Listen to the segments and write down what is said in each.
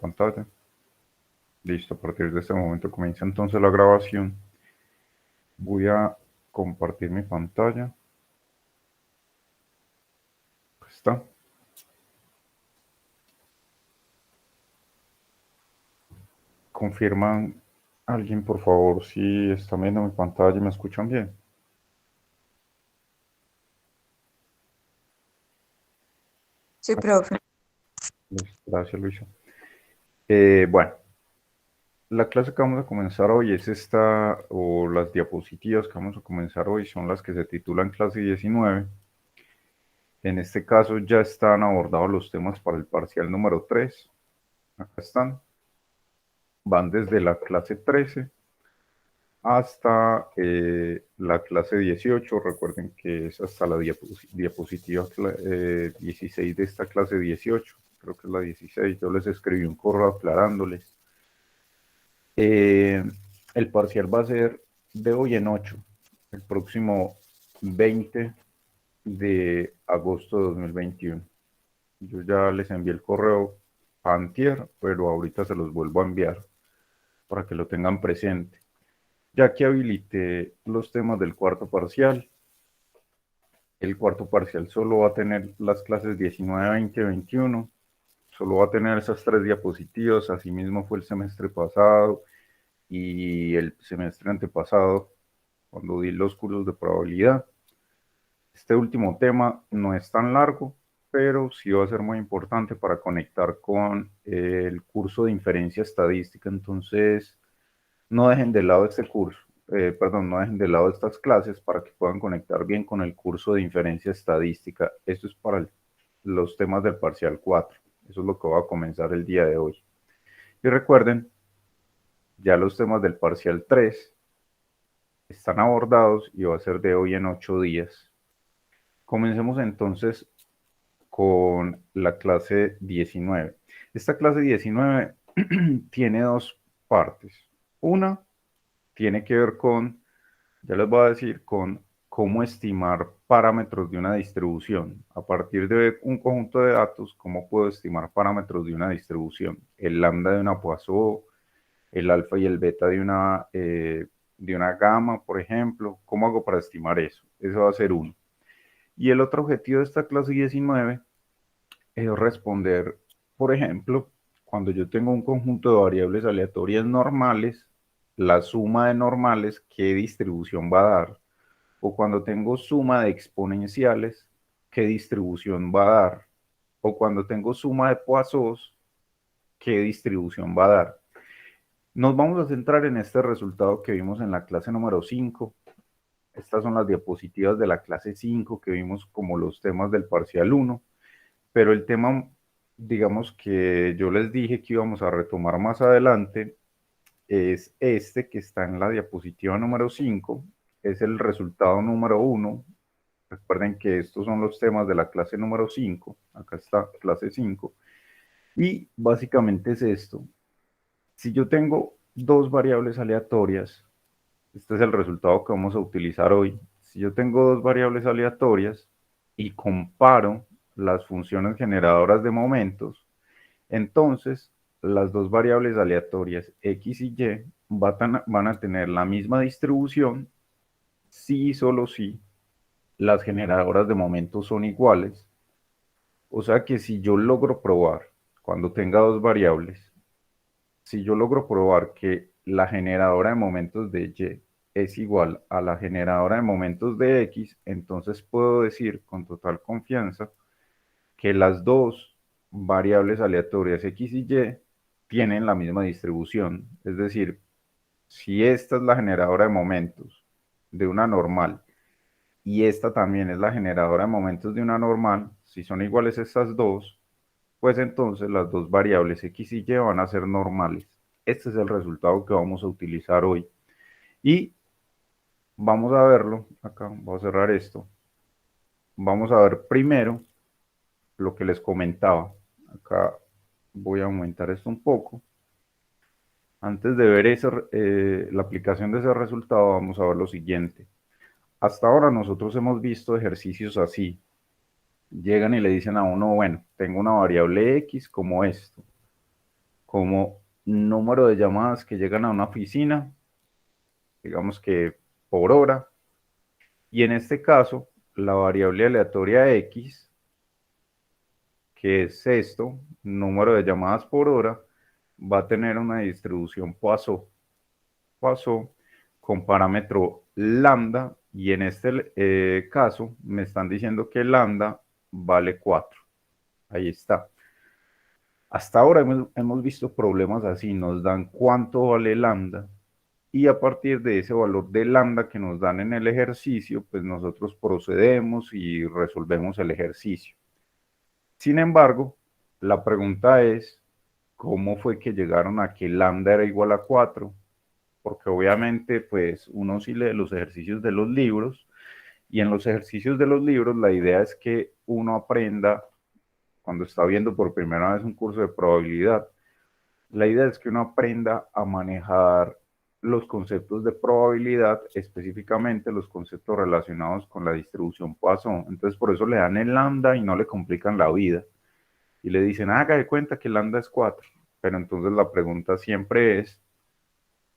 Pantalla. Listo, a partir de este momento comienza entonces la grabación. Voy a compartir mi pantalla. Aquí está. Confirman alguien, por favor, si están viendo mi pantalla y me escuchan bien. Sí, profe. Listo, gracias, Luisa. Bueno, la clase que vamos a comenzar hoy es esta, o las diapositivas que vamos a comenzar hoy son las que se titulan clase 19. En este caso ya están abordados los temas para el parcial número 3. Acá están. Van desde la clase 13 hasta la clase 18. Recuerden que es hasta la diapositiva 16 de esta clase 18. Creo que es la 16. Yo les escribí un correo aclarándoles. El parcial va a ser de hoy en 8, el próximo 20 de agosto de 2021. Yo ya les envié el correo antier, pero ahorita se los vuelvo a enviar para que lo tengan presente. Ya que habilité los temas del cuarto parcial, el cuarto parcial solo va a tener las clases 19, 20, 21, solo va a tener esas 3 diapositivas, así mismo fue el semestre pasado y el semestre antepasado, cuando di los cursos de probabilidad. Este último tema no es tan largo, pero sí va a ser muy importante para conectar con el curso de inferencia estadística, entonces no dejen de lado este curso, no dejen de lado estas clases para que puedan conectar bien con el curso de inferencia estadística. Esto es para los temas del parcial 4. Eso es lo que va a comenzar el día de hoy. Y recuerden, ya los temas del parcial 3 están abordados y va a ser de hoy en 8 días. Comencemos entonces con la clase 19. Esta clase 19 tiene dos partes. Una tiene que ver con, ya les voy a decir, con cómo estimar parámetros de una distribución. A partir de un conjunto de datos, cómo puedo estimar parámetros de una distribución. El lambda de una Poisson, el alfa y el beta de una gama, por ejemplo. ¿Cómo hago para estimar eso? Eso va a ser uno. Y el otro objetivo de esta clase 19 es responder, por ejemplo, cuando yo tengo un conjunto de variables aleatorias normales, la suma de normales, ¿qué distribución va a dar? O cuando tengo suma de exponenciales, ¿qué distribución va a dar? O cuando tengo suma de Poissons, ¿qué distribución va a dar? Nos vamos a centrar en este resultado que vimos en la clase número 5. Estas son las diapositivas de la clase 5 que vimos como los temas del parcial 1. Pero el tema, digamos que yo les dije que íbamos a retomar más adelante, es este que está en la diapositiva número 5, es el resultado número 1. Recuerden que estos son los temas de la clase número 5, acá está clase 5, y básicamente es esto. Si yo tengo dos variables aleatorias, este es el resultado que vamos a utilizar hoy. Si yo tengo dos variables aleatorias y comparo las funciones generadoras de momentos, entonces las dos variables aleatorias x y y van a tener la misma distribución si y solo si las generadoras de momentos son iguales. O sea que si yo logro probar, cuando tenga dos variables, si yo logro probar que la generadora de momentos de y es igual a la generadora de momentos de x, entonces puedo decir con total confianza que las dos variables aleatorias x y y tienen la misma distribución. Es decir, si esta es la generadora de momentos de una normal y esta también es la generadora de momentos de una normal, si son iguales estas dos, pues entonces las dos variables x y y van a ser normales. Este es el resultado que vamos a utilizar hoy. Y vamos a verlo, acá voy a cerrar esto. Vamos a ver primero lo que les comentaba. Acá voy a aumentar esto un poco. Antes de ver la aplicación de ese resultado, vamos a ver lo siguiente. Hasta ahora nosotros hemos visto ejercicios así. Llegan y le dicen a uno, bueno, tengo una variable x como esto. como número de llamadas que llegan a una oficina, digamos que por hora, y en este caso, la variable aleatoria X, que es esto, número de llamadas por hora, va a tener una distribución Poisson con parámetro lambda, y en este caso me están diciendo que lambda vale 4. Ahí está. Hasta ahora hemos visto problemas así, nos dan cuánto vale lambda, y a partir de ese valor de lambda que nos dan en el ejercicio, pues nosotros procedemos y resolvemos el ejercicio. Sin embargo, la pregunta es, ¿cómo fue que llegaron a que lambda era igual a 4? Porque obviamente, pues uno sí lee los ejercicios de los libros, y en los ejercicios de los libros la idea es que uno aprenda, cuando está viendo por primera vez un curso de probabilidad, la idea es que uno aprenda a manejar los conceptos de probabilidad, específicamente los conceptos relacionados con la distribución Poisson. Entonces, por eso le dan el lambda y no le complican la vida. Y le dicen, haga de cuenta que lambda es 4. Pero entonces la pregunta siempre es,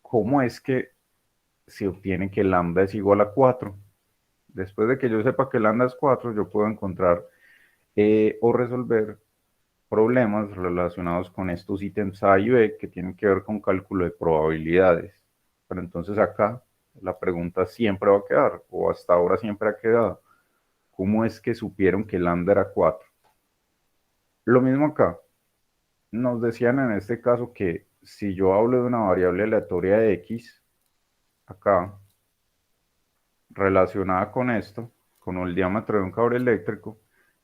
¿cómo es que se obtiene que lambda es igual a 4? Después de que yo sepa que lambda es 4, yo puedo encontrar o resolver problemas relacionados con estos ítems A y B que tienen que ver con cálculo de probabilidades. Pero entonces acá la pregunta siempre va a quedar, o hasta ahora siempre ha quedado, ¿cómo es que supieron que lambda era 4? Lo mismo acá, nos decían en este caso que si yo hablo de una variable aleatoria de X, acá, relacionada con esto, con el diámetro de un cable eléctrico,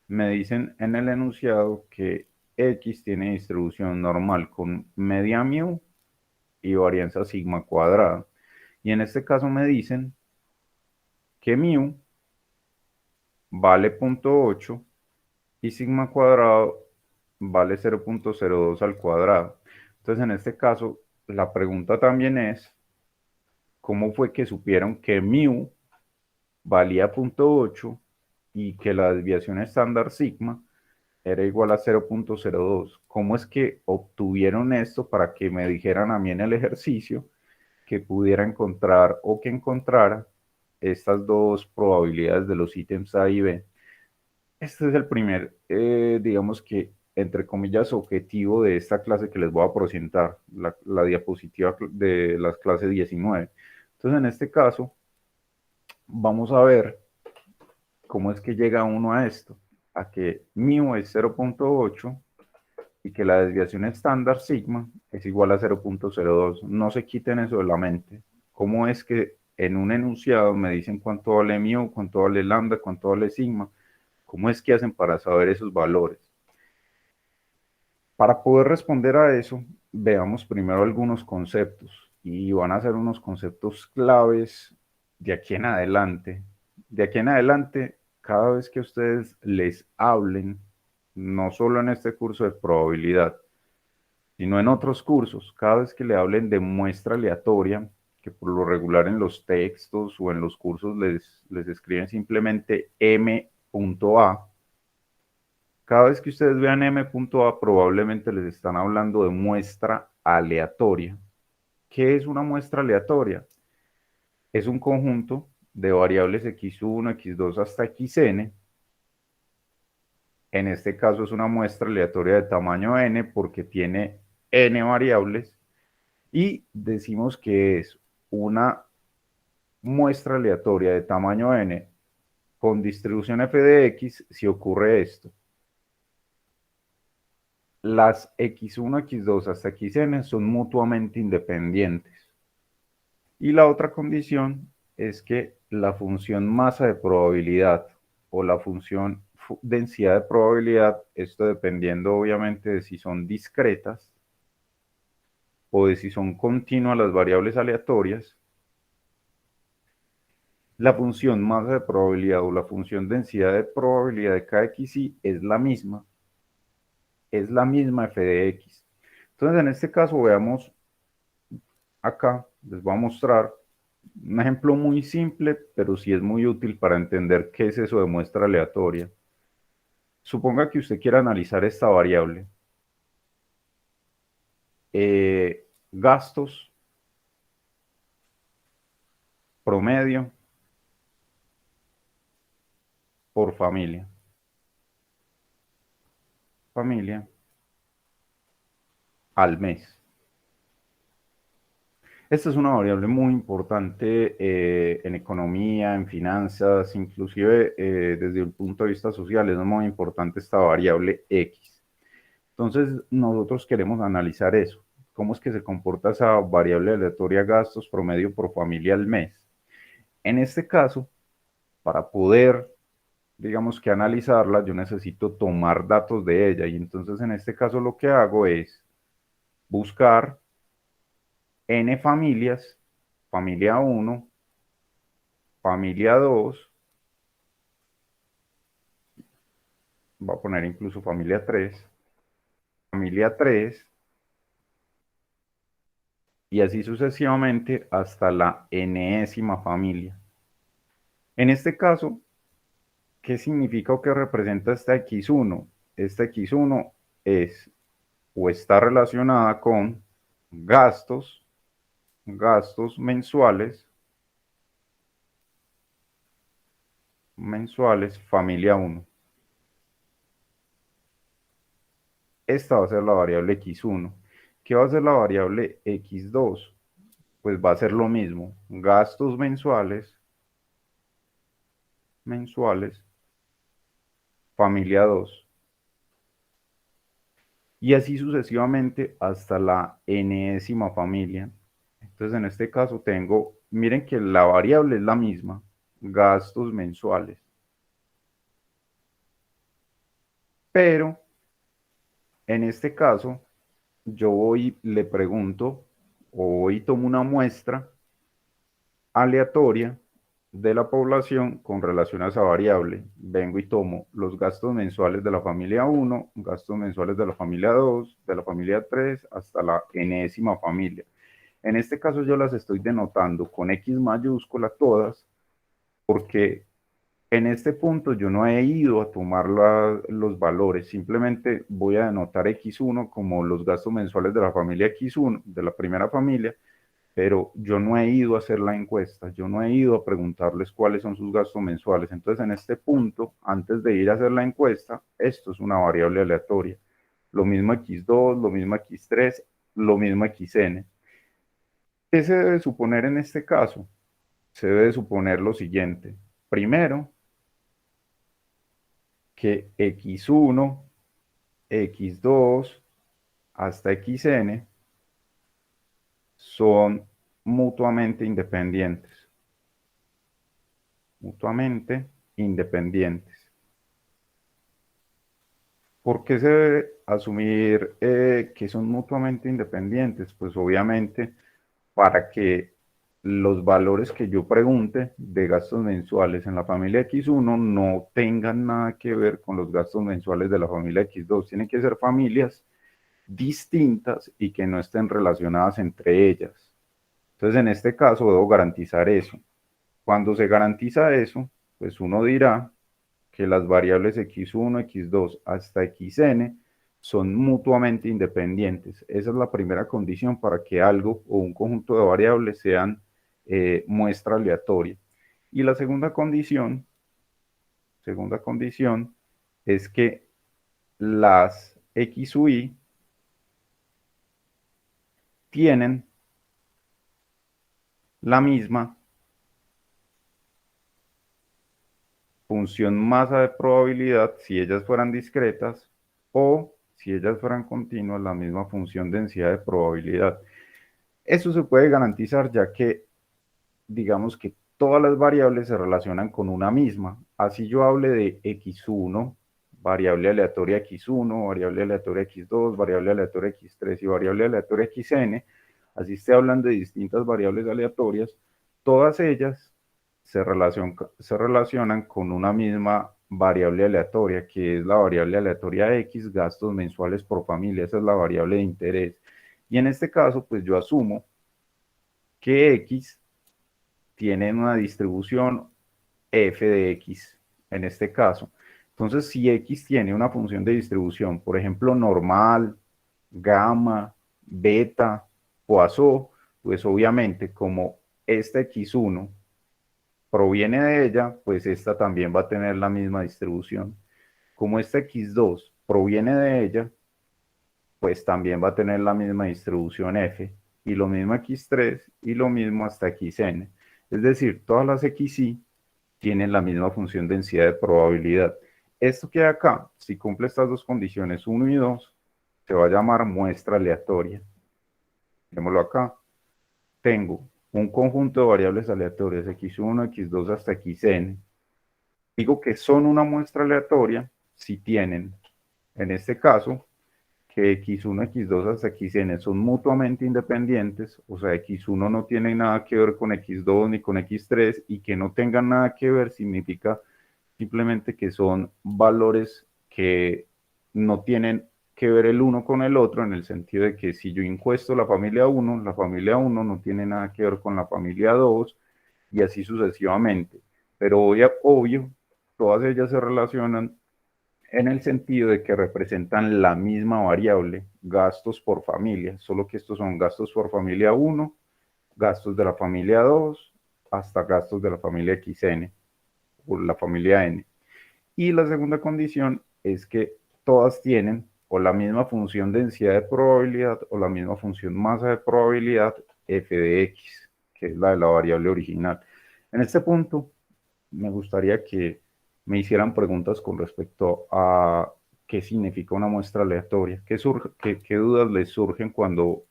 me dicen en el enunciado que X tiene distribución normal con media mu y varianza sigma cuadrada. Y en este caso me dicen que mu vale 0.8 y sigma cuadrado vale 0.02 al cuadrado. Entonces, en este caso, la pregunta también es, ¿cómo fue que supieron que mu valía 0.8 y que la desviación estándar sigma era igual a 0.02? ¿Cómo es que obtuvieron esto para que me dijeran a mí en el ejercicio que pudiera encontrar o que encontrara estas dos probabilidades de los ítems A y B? Este es el primer, digamos que, entre comillas, objetivo de esta clase que les voy a presentar, la diapositiva de las clases 19. Entonces, en este caso, vamos a ver cómo es que llega uno a esto, a que mu es 0.8 y que la desviación estándar sigma es igual a 0.02. No se quiten eso de la mente. ¿Cómo es que en un enunciado me dicen cuánto vale mu, cuánto vale lambda, cuánto vale sigma? ¿Cómo es que hacen para saber esos valores? Para poder responder a eso, veamos primero algunos conceptos, y van a ser unos conceptos claves de aquí en adelante. De aquí en adelante, cada vez que ustedes les hablen, no solo en este curso de probabilidad, sino en otros cursos, cada vez que le hablen de muestra aleatoria, que por lo regular en los textos o en los cursos les escriben simplemente M.A, cada vez que ustedes vean M.A, probablemente les están hablando de muestra aleatoria. ¿Qué es una muestra aleatoria? Es un conjunto de variables x1, x2 hasta xn. En este caso es una muestra aleatoria de tamaño n porque tiene n variables, y decimos que es una muestra aleatoria de tamaño n con distribución f de x si ocurre esto: las x1, x2 hasta xn son mutuamente independientes. Y la otra condición es que la función masa de probabilidad o la función densidad de probabilidad, esto dependiendo obviamente de si son discretas o de si son continuas las variables aleatorias, la función masa de probabilidad o la función densidad de probabilidad de cada xi es la misma f de x. Entonces, en este caso, veamos acá, les voy a mostrar un ejemplo muy simple, pero sí es muy útil para entender qué es eso de muestra aleatoria. Suponga que usted quiera analizar esta variable. gastos promedio por familia. Familia al mes. Esta es una variable muy importante en economía, en finanzas, inclusive desde el punto de vista social es muy importante esta variable X. Entonces nosotros queremos analizar eso. ¿Cómo es que se comporta esa variable aleatoria gastos promedio por familia al mes? En este caso, para poder, digamos que analizarla, yo necesito tomar datos de ella y entonces en este caso lo que hago es buscar n familias, familia 1, familia 2, voy a poner incluso familia 3 y así sucesivamente hasta la enésima familia. En este caso, ¿qué significa o qué representa esta X1? Esta X1 es o está relacionada con gastos mensuales, familia 1. Esta va a ser la variable X1. ¿Qué va a ser la variable X2? Pues va a ser lo mismo, gastos mensuales, familia 2. Y así sucesivamente hasta la enésima familia. Entonces en este caso tengo, miren que la variable es la misma, gastos mensuales. Pero en este caso yo voy, le pregunto o voy y tomo una muestra aleatoria de la población con relación a esa variable. Vengo y tomo los gastos mensuales de la familia 1, gastos mensuales de la familia 2, de la familia 3, hasta la enésima familia. En este caso yo las estoy denotando con X mayúscula todas, porque en este punto yo no he ido a tomar los valores, simplemente voy a denotar X1 como los gastos mensuales de la familia X1, de la primera familia, pero yo no he ido a hacer la encuesta, yo no he ido a preguntarles cuáles son sus gastos mensuales. Entonces, en este punto, antes de ir a hacer la encuesta, esto es una variable aleatoria. Lo mismo X2, lo mismo X3, lo mismo XN. ¿Qué se debe suponer en este caso? Se debe suponer lo siguiente. Primero, que X1, X2 hasta XN son mutuamente independientes. Mutuamente independientes. ¿Por qué se debe asumir que son mutuamente independientes? Pues obviamente para que los valores que yo pregunte de gastos mensuales en la familia X1 no tengan nada que ver con los gastos mensuales de la familia X2. Tienen que ser familias distintas y que no estén relacionadas entre ellas. Entonces, en este caso, debo garantizar eso. Cuando se garantiza eso, pues uno dirá que las variables X1, X2 hasta Xn son mutuamente independientes. Esa es la primera condición para que algo o un conjunto de variables sean muestra aleatoria. Y la segunda condición es que las X u Y tienen la misma función masa de probabilidad si ellas fueran discretas o si ellas fueran continuas, la misma función densidad de probabilidad. Eso se puede garantizar ya que, digamos que todas las variables se relacionan con una misma. Así yo hable de X1, variable aleatoria X1, variable aleatoria X2, variable aleatoria X3 y variable aleatoria Xn, así esté hablando de distintas variables aleatorias, todas ellas se relacionan con una misma variable aleatoria, que es la variable aleatoria X, gastos mensuales por familia, esa es la variable de interés. Y en este caso, pues yo asumo que X tiene una distribución f de X, en este caso. Entonces, si X tiene una función de distribución, por ejemplo, normal, gamma, beta, Poisson, pues obviamente como esta X1 proviene de ella, pues esta también va a tener la misma distribución. Como esta X2 proviene de ella, pues también va a tener la misma distribución F, y lo mismo X3 y lo mismo hasta Xn. Es decir, todas las XY tienen la misma función densidad de probabilidad. Esto que hay acá, si cumple estas dos condiciones, 1 y 2, se va a llamar muestra aleatoria. Veámoslo acá. Tengo un conjunto de variables aleatorias, X1, X2 hasta Xn. Digo que son una muestra aleatoria si tienen, en este caso, que X1, X2 hasta Xn son mutuamente independientes, o sea, X1 no tiene nada que ver con X2 ni con X3, y que no tengan nada que ver significa simplemente que son valores que no tienen que ver el uno con el otro, en el sentido de que si yo encuesto la familia 1 no tiene nada que ver con la familia 2, y así sucesivamente. Pero obvio, todas ellas se relacionan en el sentido de que representan la misma variable, gastos por familia, solo que estos son gastos por familia 1, gastos de la familia 2, hasta gastos de la familia XN, o la familia N. Y la segunda condición es que todas tienen o la misma función densidad de probabilidad o la misma función masa de probabilidad f de x, que es la de la variable original. En este punto, me gustaría que me hicieran preguntas con respecto a qué significa una muestra aleatoria, qué dudas les surgen cuando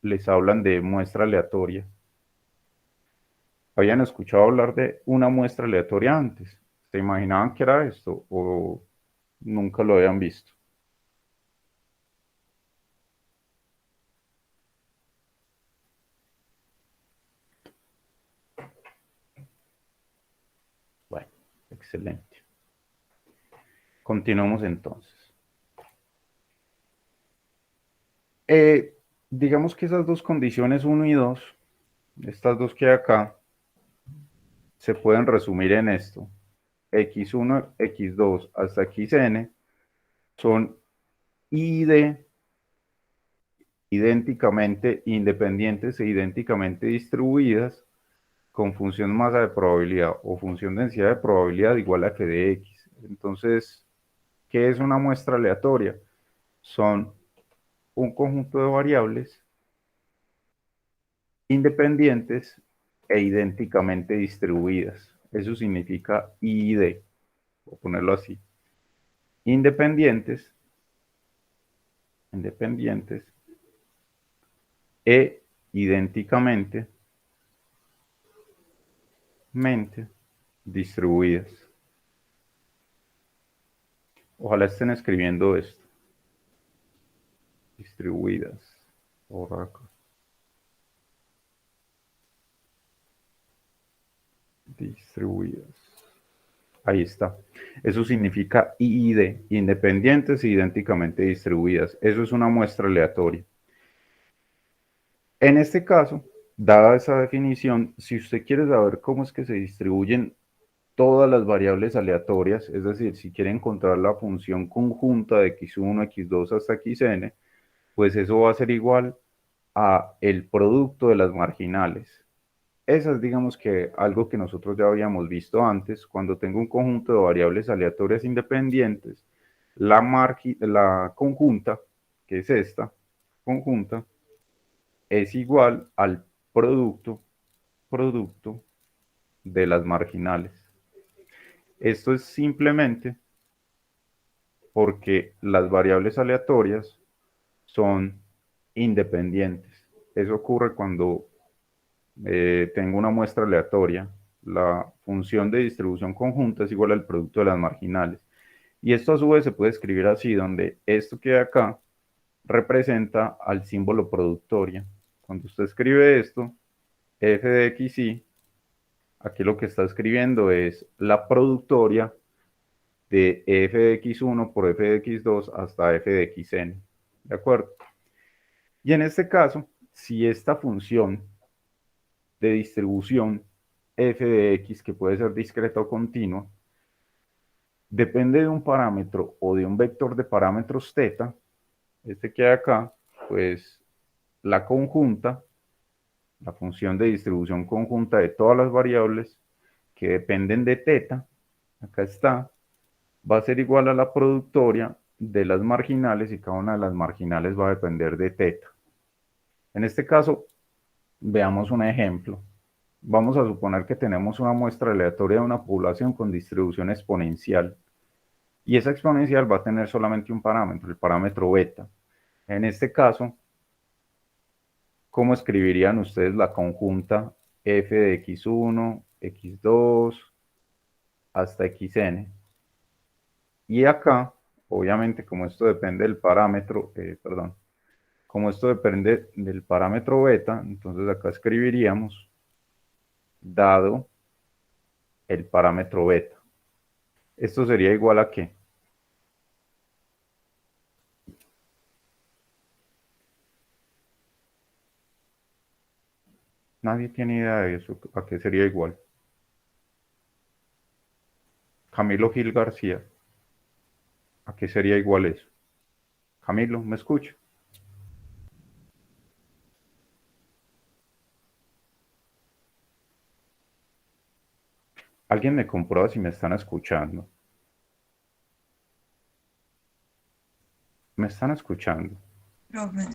les hablan de muestra aleatoria. ¿Habían escuchado hablar de una muestra aleatoria antes? ¿Se imaginaban que era esto o nunca lo habían visto? Bueno, excelente. Continuamos entonces. Digamos que esas dos condiciones 1 y 2, estas dos que hay acá, se pueden resumir en esto. X1, X2 hasta Xn son idénticamente independientes e idénticamente distribuidas con función masa de probabilidad o función densidad de probabilidad igual a f de x. Entonces, ¿qué es una muestra aleatoria? Son un conjunto de variables independientes e idénticamente distribuidas. Eso significa ID, voy a ponerlo así. Independientes, independientes e idénticamente distribuidas. Ojalá estén escribiendo esto. Distribuidas. Por acá. Distribuidas. Ahí está. Eso significa IID, independientes e idénticamente distribuidas. Eso es una muestra aleatoria. En este caso, dada esa definición, si usted quiere saber cómo es que se distribuyen todas las variables aleatorias, es decir, si quiere encontrar la función conjunta de x1, x2 hasta xn, pues eso va a ser igual a el producto de las marginales. Esa es, digamos que, algo que nosotros ya habíamos visto antes. Cuando tengo un conjunto de variables aleatorias independientes, la conjunta, que es esta conjunta, es igual al producto de las marginales. Esto es simplemente porque las variables aleatorias son independientes. Eso ocurre cuando tengo una muestra aleatoria. La función de distribución conjunta es igual al producto de las marginales. Y esto a su vez se puede escribir así, donde esto que hay acá representa al símbolo productoria. Cuando usted escribe esto, f de xy, aquí lo que está escribiendo es la productoria de f de x1 por f de x2 hasta f de xn. ¿De acuerdo? Y en este caso, si esta función de distribución f de x, que puede ser discreta o continua, depende de un parámetro o de un vector de parámetros θ, este que hay acá, pues la conjunta, la función de distribución conjunta de todas las variables que dependen de teta, acá está, va a ser igual a la productoria de las marginales y cada una de las marginales va a depender de teta. En este caso, veamos un ejemplo. Vamos a suponer que tenemos una muestra aleatoria de una población con distribución exponencial y esa exponencial va a tener solamente un parámetro, el parámetro beta. En este caso, ¿cómo escribirían ustedes la conjunta f de x1, x2 hasta xn? Y acá, obviamente, como esto depende del parámetro, como esto depende del parámetro beta, entonces acá escribiríamos dado el parámetro beta. Esto sería igual a ¿qué? Nadie tiene idea de eso, ¿a qué sería igual? Camilo Gil García, ¿a qué sería igual eso? Camilo, ¿me escucha? Alguien me comprueba si me están escuchando. ¿Me están escuchando? Profe.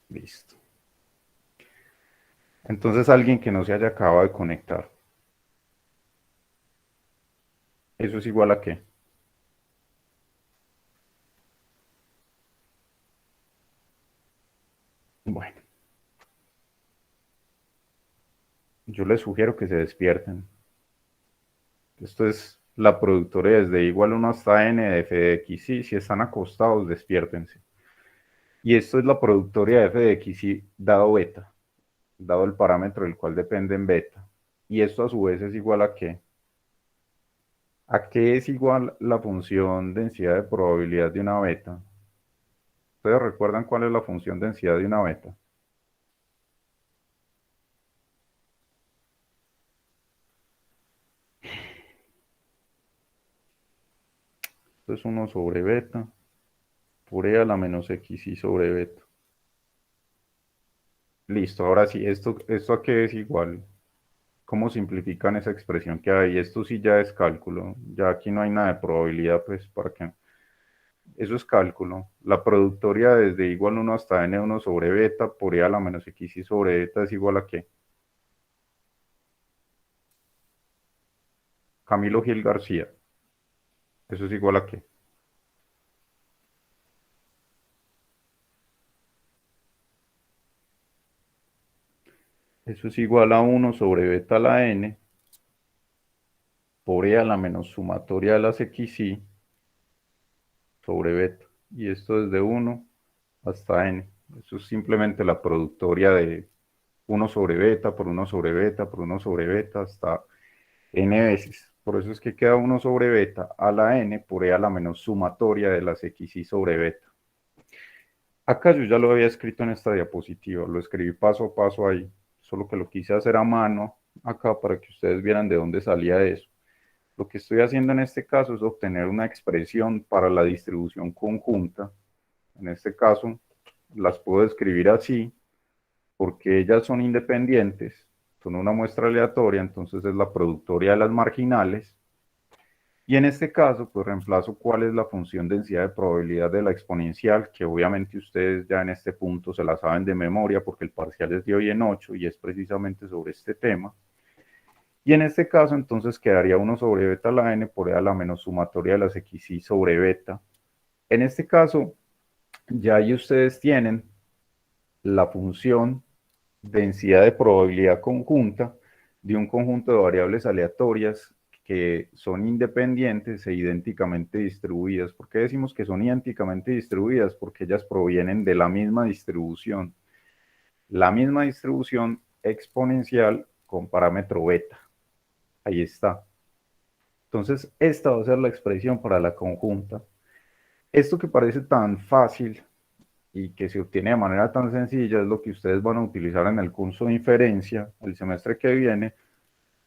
Listo. Entonces alguien que no se haya acabado de conectar. ¿Eso es igual a qué? Bueno, yo les sugiero que se despierten. Esto es la productoria desde igual 1 hasta n de f de x, y si están acostados, despiértense. Y esto es la productoria de f de x y dado beta, dado el parámetro del cual depende en beta. Y esto a su vez es igual a ¿qué? ¿A qué es igual la función densidad de probabilidad de una beta? ¿Ustedes recuerdan cuál es la función densidad de una beta? Esto es 1 sobre beta por e a la menos xy sobre beta. Listo, ahora sí, ¿esto a qué es igual? ¿Cómo simplifican esa expresión que hay? Esto sí ya es cálculo, ya aquí no hay nada de probabilidad, pues, ¿para qué? Eso es cálculo. La productoria desde igual 1 hasta n1 sobre beta por e a la menos xy sobre beta es igual a ¿qué? Camilo Gil García. ¿Eso es igual a qué? Eso es igual a 1 sobre beta a la n por e a la menos sumatoria de las xy sobre beta. Y esto desde 1 hasta n. Eso es simplemente la productoria de 1 sobre beta por 1 sobre beta por 1 sobre beta hasta n veces. Por eso es que queda 1 sobre beta a la n por e a la menos sumatoria de las xy sobre beta. Acá yo ya lo había escrito en esta diapositiva, lo escribí paso a paso ahí, solo que lo quise hacer a mano acá para que ustedes vieran de dónde salía eso. Lo que estoy haciendo en este caso es obtener una expresión para la distribución conjunta. En este caso las puedo escribir así porque ellas son independientes, son una muestra aleatoria, entonces es la productoria de las marginales. Y en este caso, pues reemplazo cuál es la función densidad de probabilidad de la exponencial, que obviamente ustedes ya en este punto se la saben de memoria porque el parcial es de hoy en 8 y es precisamente sobre este tema. Y en este caso, entonces quedaría 1 sobre beta a la n por e a la menos sumatoria de las xy sobre beta. En este caso, ya ahí ustedes tienen la función densidad de probabilidad conjunta de un conjunto de variables aleatorias que son independientes e idénticamente distribuidas. ¿Por qué decimos que son idénticamente distribuidas? Porque ellas provienen de la misma distribución. La misma distribución exponencial con parámetro beta. Ahí está. Entonces, esta va a ser la expresión para la conjunta. Esto que parece tan fácil y que se obtiene de manera tan sencilla es lo que ustedes van a utilizar en el curso de inferencia el semestre que viene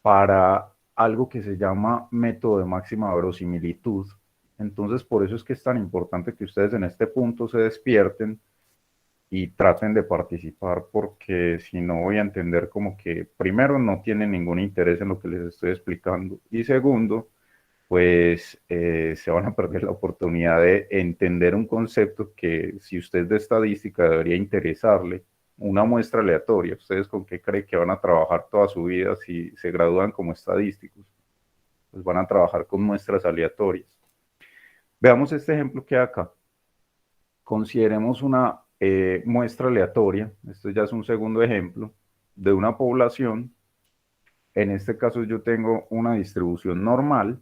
para algo que se llama método de máxima verosimilitud. Entonces, por eso es que es tan importante que ustedes en este punto se despierten y traten de participar, porque si no voy a entender como que primero no tienen ningún interés en lo que les estoy explicando y segundo, pues se van a perder la oportunidad de entender un concepto que si usted es de estadística debería interesarle, una muestra aleatoria. ¿Ustedes con qué creen que van a trabajar toda su vida si se gradúan como estadísticos? Pues van a trabajar con muestras aleatorias. Veamos este ejemplo que hay acá. Consideremos una muestra aleatoria, esto ya es un segundo ejemplo, de una población. En este caso yo tengo una distribución normal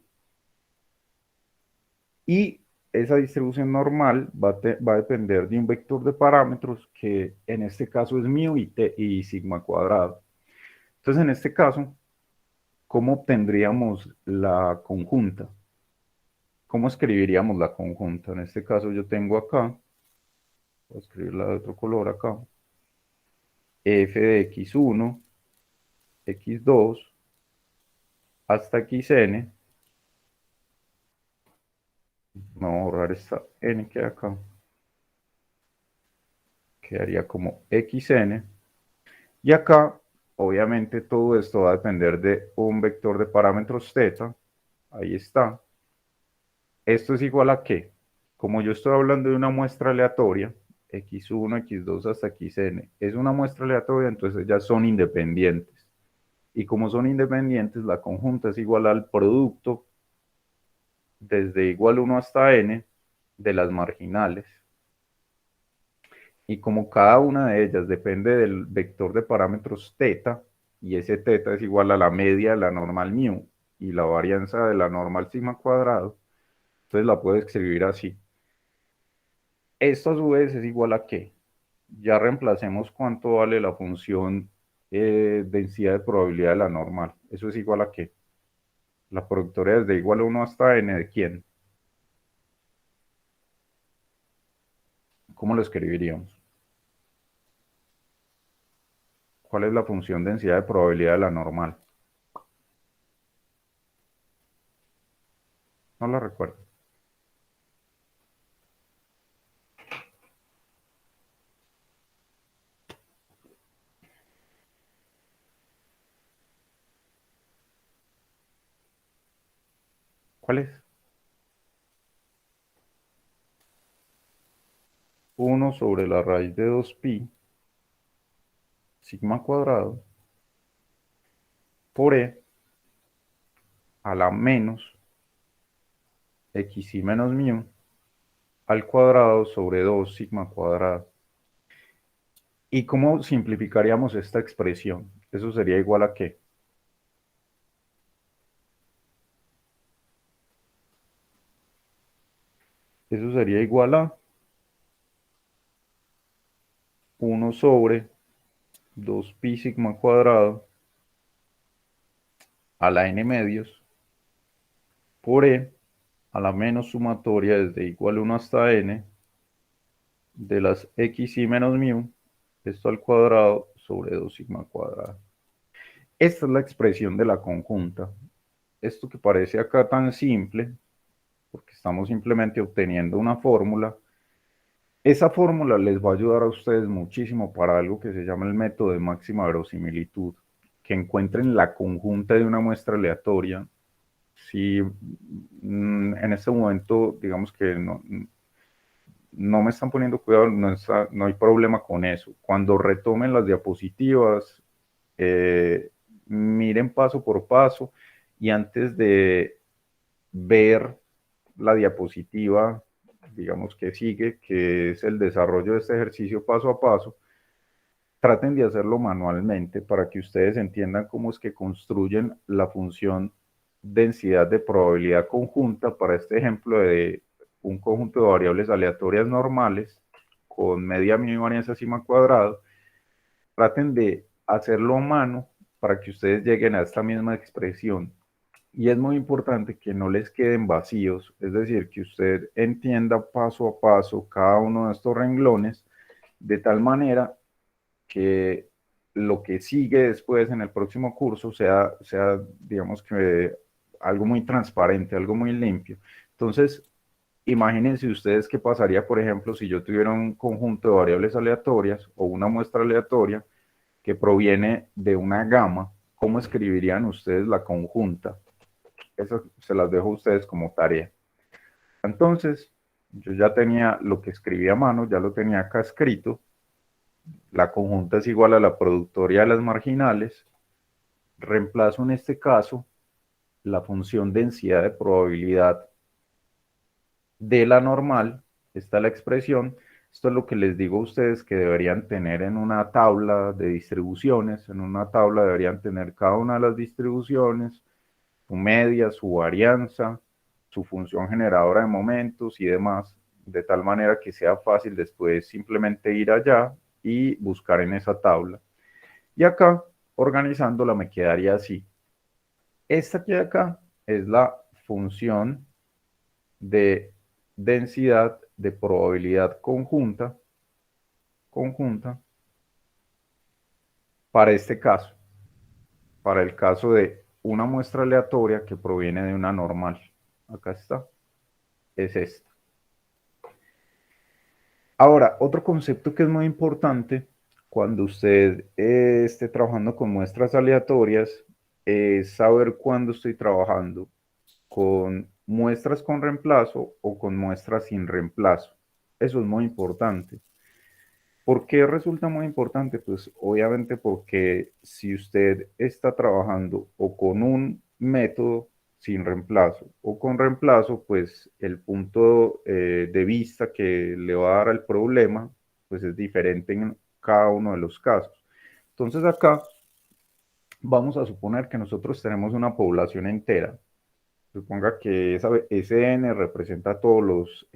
y esa distribución normal va a depender de un vector de parámetros que en este caso es mu y sigma cuadrado. Entonces en este caso, ¿cómo obtendríamos la conjunta? ¿Cómo escribiríamos la conjunta? En este caso yo tengo acá, voy a escribirla de otro color acá, f de x1, x2 hasta xn. Vamos a borrar esta n que hay acá. Quedaría como xn. Y acá, obviamente, todo esto va a depender de un vector de parámetros θ. Ahí está. ¿Esto es igual a qué? Como yo estoy hablando de una muestra aleatoria, x1, x2 hasta xn, es una muestra aleatoria, entonces ya son independientes. Y como son independientes, la conjunta es igual al producto desde igual 1 hasta n de las marginales. Y como cada una de ellas depende del vector de parámetros θ, y ese θ es igual a la media de la normal mu y la varianza de la normal sigma cuadrado, entonces la puedo escribir así. Esto a su vez es igual a ¿qué? Ya reemplacemos cuánto vale la función densidad de probabilidad de la normal. Eso es igual a ¿qué? La productora desde igual a 1 hasta n de quién. ¿Cómo lo escribiríamos? ¿Cuál es la función densidad de probabilidad de la normal? No la recuerdo. ¿Cuál es? 1 sobre la raíz de 2pi sigma cuadrado por e a la menos xi menos mu al cuadrado sobre 2 sigma cuadrado. ¿Y cómo simplificaríamos esta expresión? Eso sería igual a ¿qué? Eso sería igual a 1 sobre 2pi sigma cuadrado a la n medios por e a la menos sumatoria desde igual 1 hasta n de las xi menos mu, esto al cuadrado sobre 2 sigma cuadrado. Esta es la expresión de la conjunta. Esto que parece acá tan simple, porque estamos simplemente obteniendo una fórmula, esa fórmula les va a ayudar a ustedes muchísimo para algo que se llama el método de máxima verosimilitud, que encuentren la conjunta de una muestra aleatoria. Si en este momento, digamos que no me están poniendo cuidado, no hay problema con eso. Cuando retomen las diapositivas, miren paso por paso y antes de ver la diapositiva, digamos que sigue, que es el desarrollo de este ejercicio paso a paso, traten de hacerlo manualmente para que ustedes entiendan cómo es que construyen la función densidad de probabilidad conjunta para este ejemplo de un conjunto de variables aleatorias normales con media, mínima y varianza sigma cuadrado. Traten de hacerlo a mano para que ustedes lleguen a esta misma expresión. Y es muy importante que no les queden vacíos, es decir, que usted entienda paso a paso cada uno de estos renglones de tal manera que lo que sigue después en el próximo curso sea digamos que algo muy transparente, algo muy limpio. Entonces, Imagínense ustedes qué pasaría, por ejemplo, si yo tuviera un conjunto de variables aleatorias o una muestra aleatoria que proviene de una gama. ¿Cómo escribirían ustedes la conjunta? Eso se las dejo a ustedes como tarea. Entonces, yo ya tenía lo que escribí a mano, ya lo tenía acá escrito. La conjunta es igual a la productoria de las marginales. Reemplazo en este caso la función densidad de probabilidad de la normal. Está la expresión. Esto es lo que les digo a ustedes que deberían tener en una tabla de distribuciones. En una tabla deberían tener cada una de las distribuciones, su media, su varianza, su función generadora de momentos y demás, de tal manera que sea fácil después simplemente ir allá y buscar en esa tabla. Y acá, organizándola, me quedaría así. Esta aquí de acá es la función de densidad de probabilidad conjunta para este caso, para el caso de una muestra aleatoria que proviene de una normal. Acá está, es esta. Ahora, otro concepto que es muy importante cuando usted esté trabajando con muestras aleatorias es saber cuándo estoy trabajando con muestras con reemplazo o con muestras sin reemplazo. Eso es muy importante. ¿Por qué resulta muy importante? Pues obviamente porque si usted está trabajando o con un método sin reemplazo o con reemplazo, pues el punto de vista que le va a dar al problema, pues es diferente en cada uno de los casos. Entonces acá vamos a suponer que nosotros tenemos una población entera. Suponga que ese n representa a todos los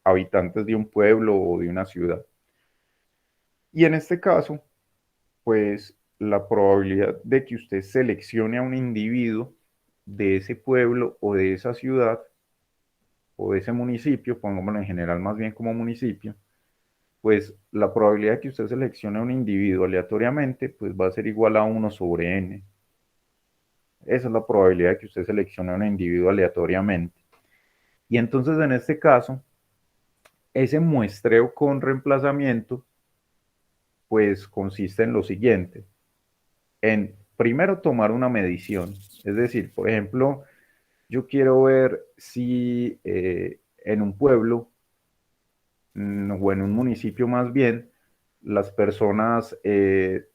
habitantes de un pueblo o de una ciudad. Y en este caso, pues la probabilidad de que usted seleccione a un individuo de ese pueblo o de esa ciudad o de ese municipio, pongámoslo en general más bien como municipio, pues la probabilidad de que usted seleccione a un individuo aleatoriamente, pues va a ser igual a 1/n. Esa es la probabilidad de que usted seleccione a un individuo aleatoriamente. Y entonces en este caso, ese muestreo con reemplazamiento, pues consiste en lo siguiente. En primero tomar una medición. Es decir, por ejemplo, yo quiero ver si en un pueblo o en un municipio más bien, las personas se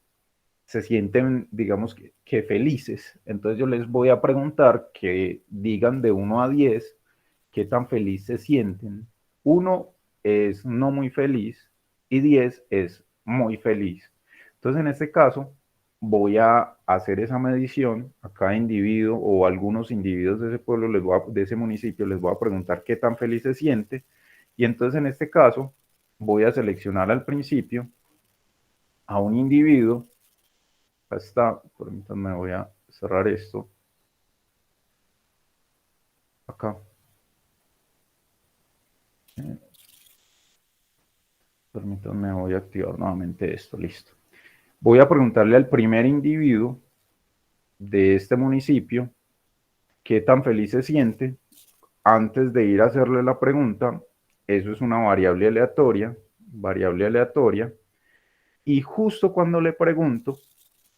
sienten, digamos, que felices. Entonces yo les voy a preguntar que digan de 1 a 10 qué tan feliz se sienten. 1 es no muy feliz y 10 es muy feliz. Entonces en este caso voy a hacer esa medición a cada individuo o a algunos individuos de ese pueblo, de ese municipio, les voy a preguntar qué tan feliz se siente. Y entonces en este caso voy a seleccionar al principio a un individuo. Acá está, permítanme, voy a cerrar esto. Acá. Permítanme, voy a activar nuevamente esto, listo. Voy a preguntarle al primer individuo de este municipio qué tan feliz se siente antes de ir a hacerle la pregunta. Eso es una variable aleatoria, y justo cuando le pregunto,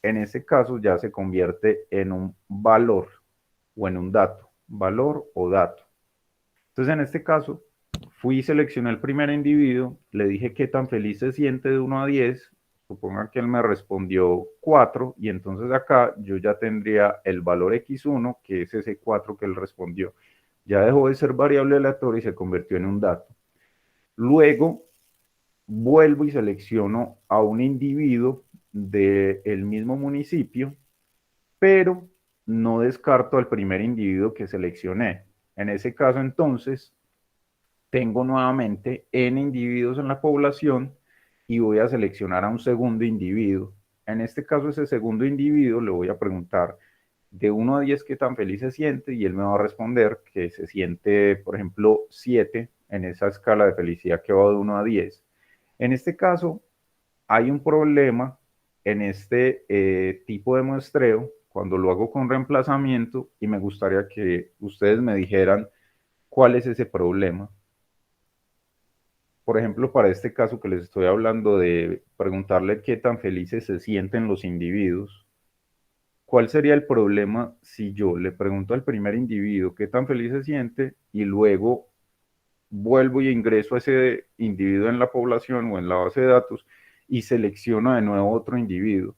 en ese caso ya se convierte en un valor o en un dato, valor o dato. Entonces en este caso, fui y seleccioné el primer individuo, le dije qué tan feliz se siente de 1 a 10, suponga que él me respondió 4, y entonces acá yo ya tendría el valor x1, que es ese 4 que él respondió. Ya dejó de ser variable aleatoria y se convirtió en un dato. Luego vuelvo y selecciono a un individuo del mismo municipio, pero no descarto al primer individuo que seleccioné. En ese caso, entonces, tengo nuevamente n individuos en la población y voy a seleccionar a un segundo individuo. En este caso, ese segundo individuo le voy a preguntar de 1 a 10 qué tan feliz se siente, y él me va a responder que se siente, por ejemplo, 7 en esa escala de felicidad que va de 1 a 10. En este caso, hay un problema en este tipo de muestreo cuando lo hago con reemplazamiento, y me gustaría que ustedes me dijeran ¿Cuál es ese problema? Por ejemplo, para este caso que les estoy hablando de preguntarle qué tan felices se sienten los individuos, ¿cuál sería el problema si yo le pregunto al primer individuo qué tan feliz se siente y luego vuelvo y ingreso a ese individuo en la población o en la base de datos y selecciono de nuevo otro individuo?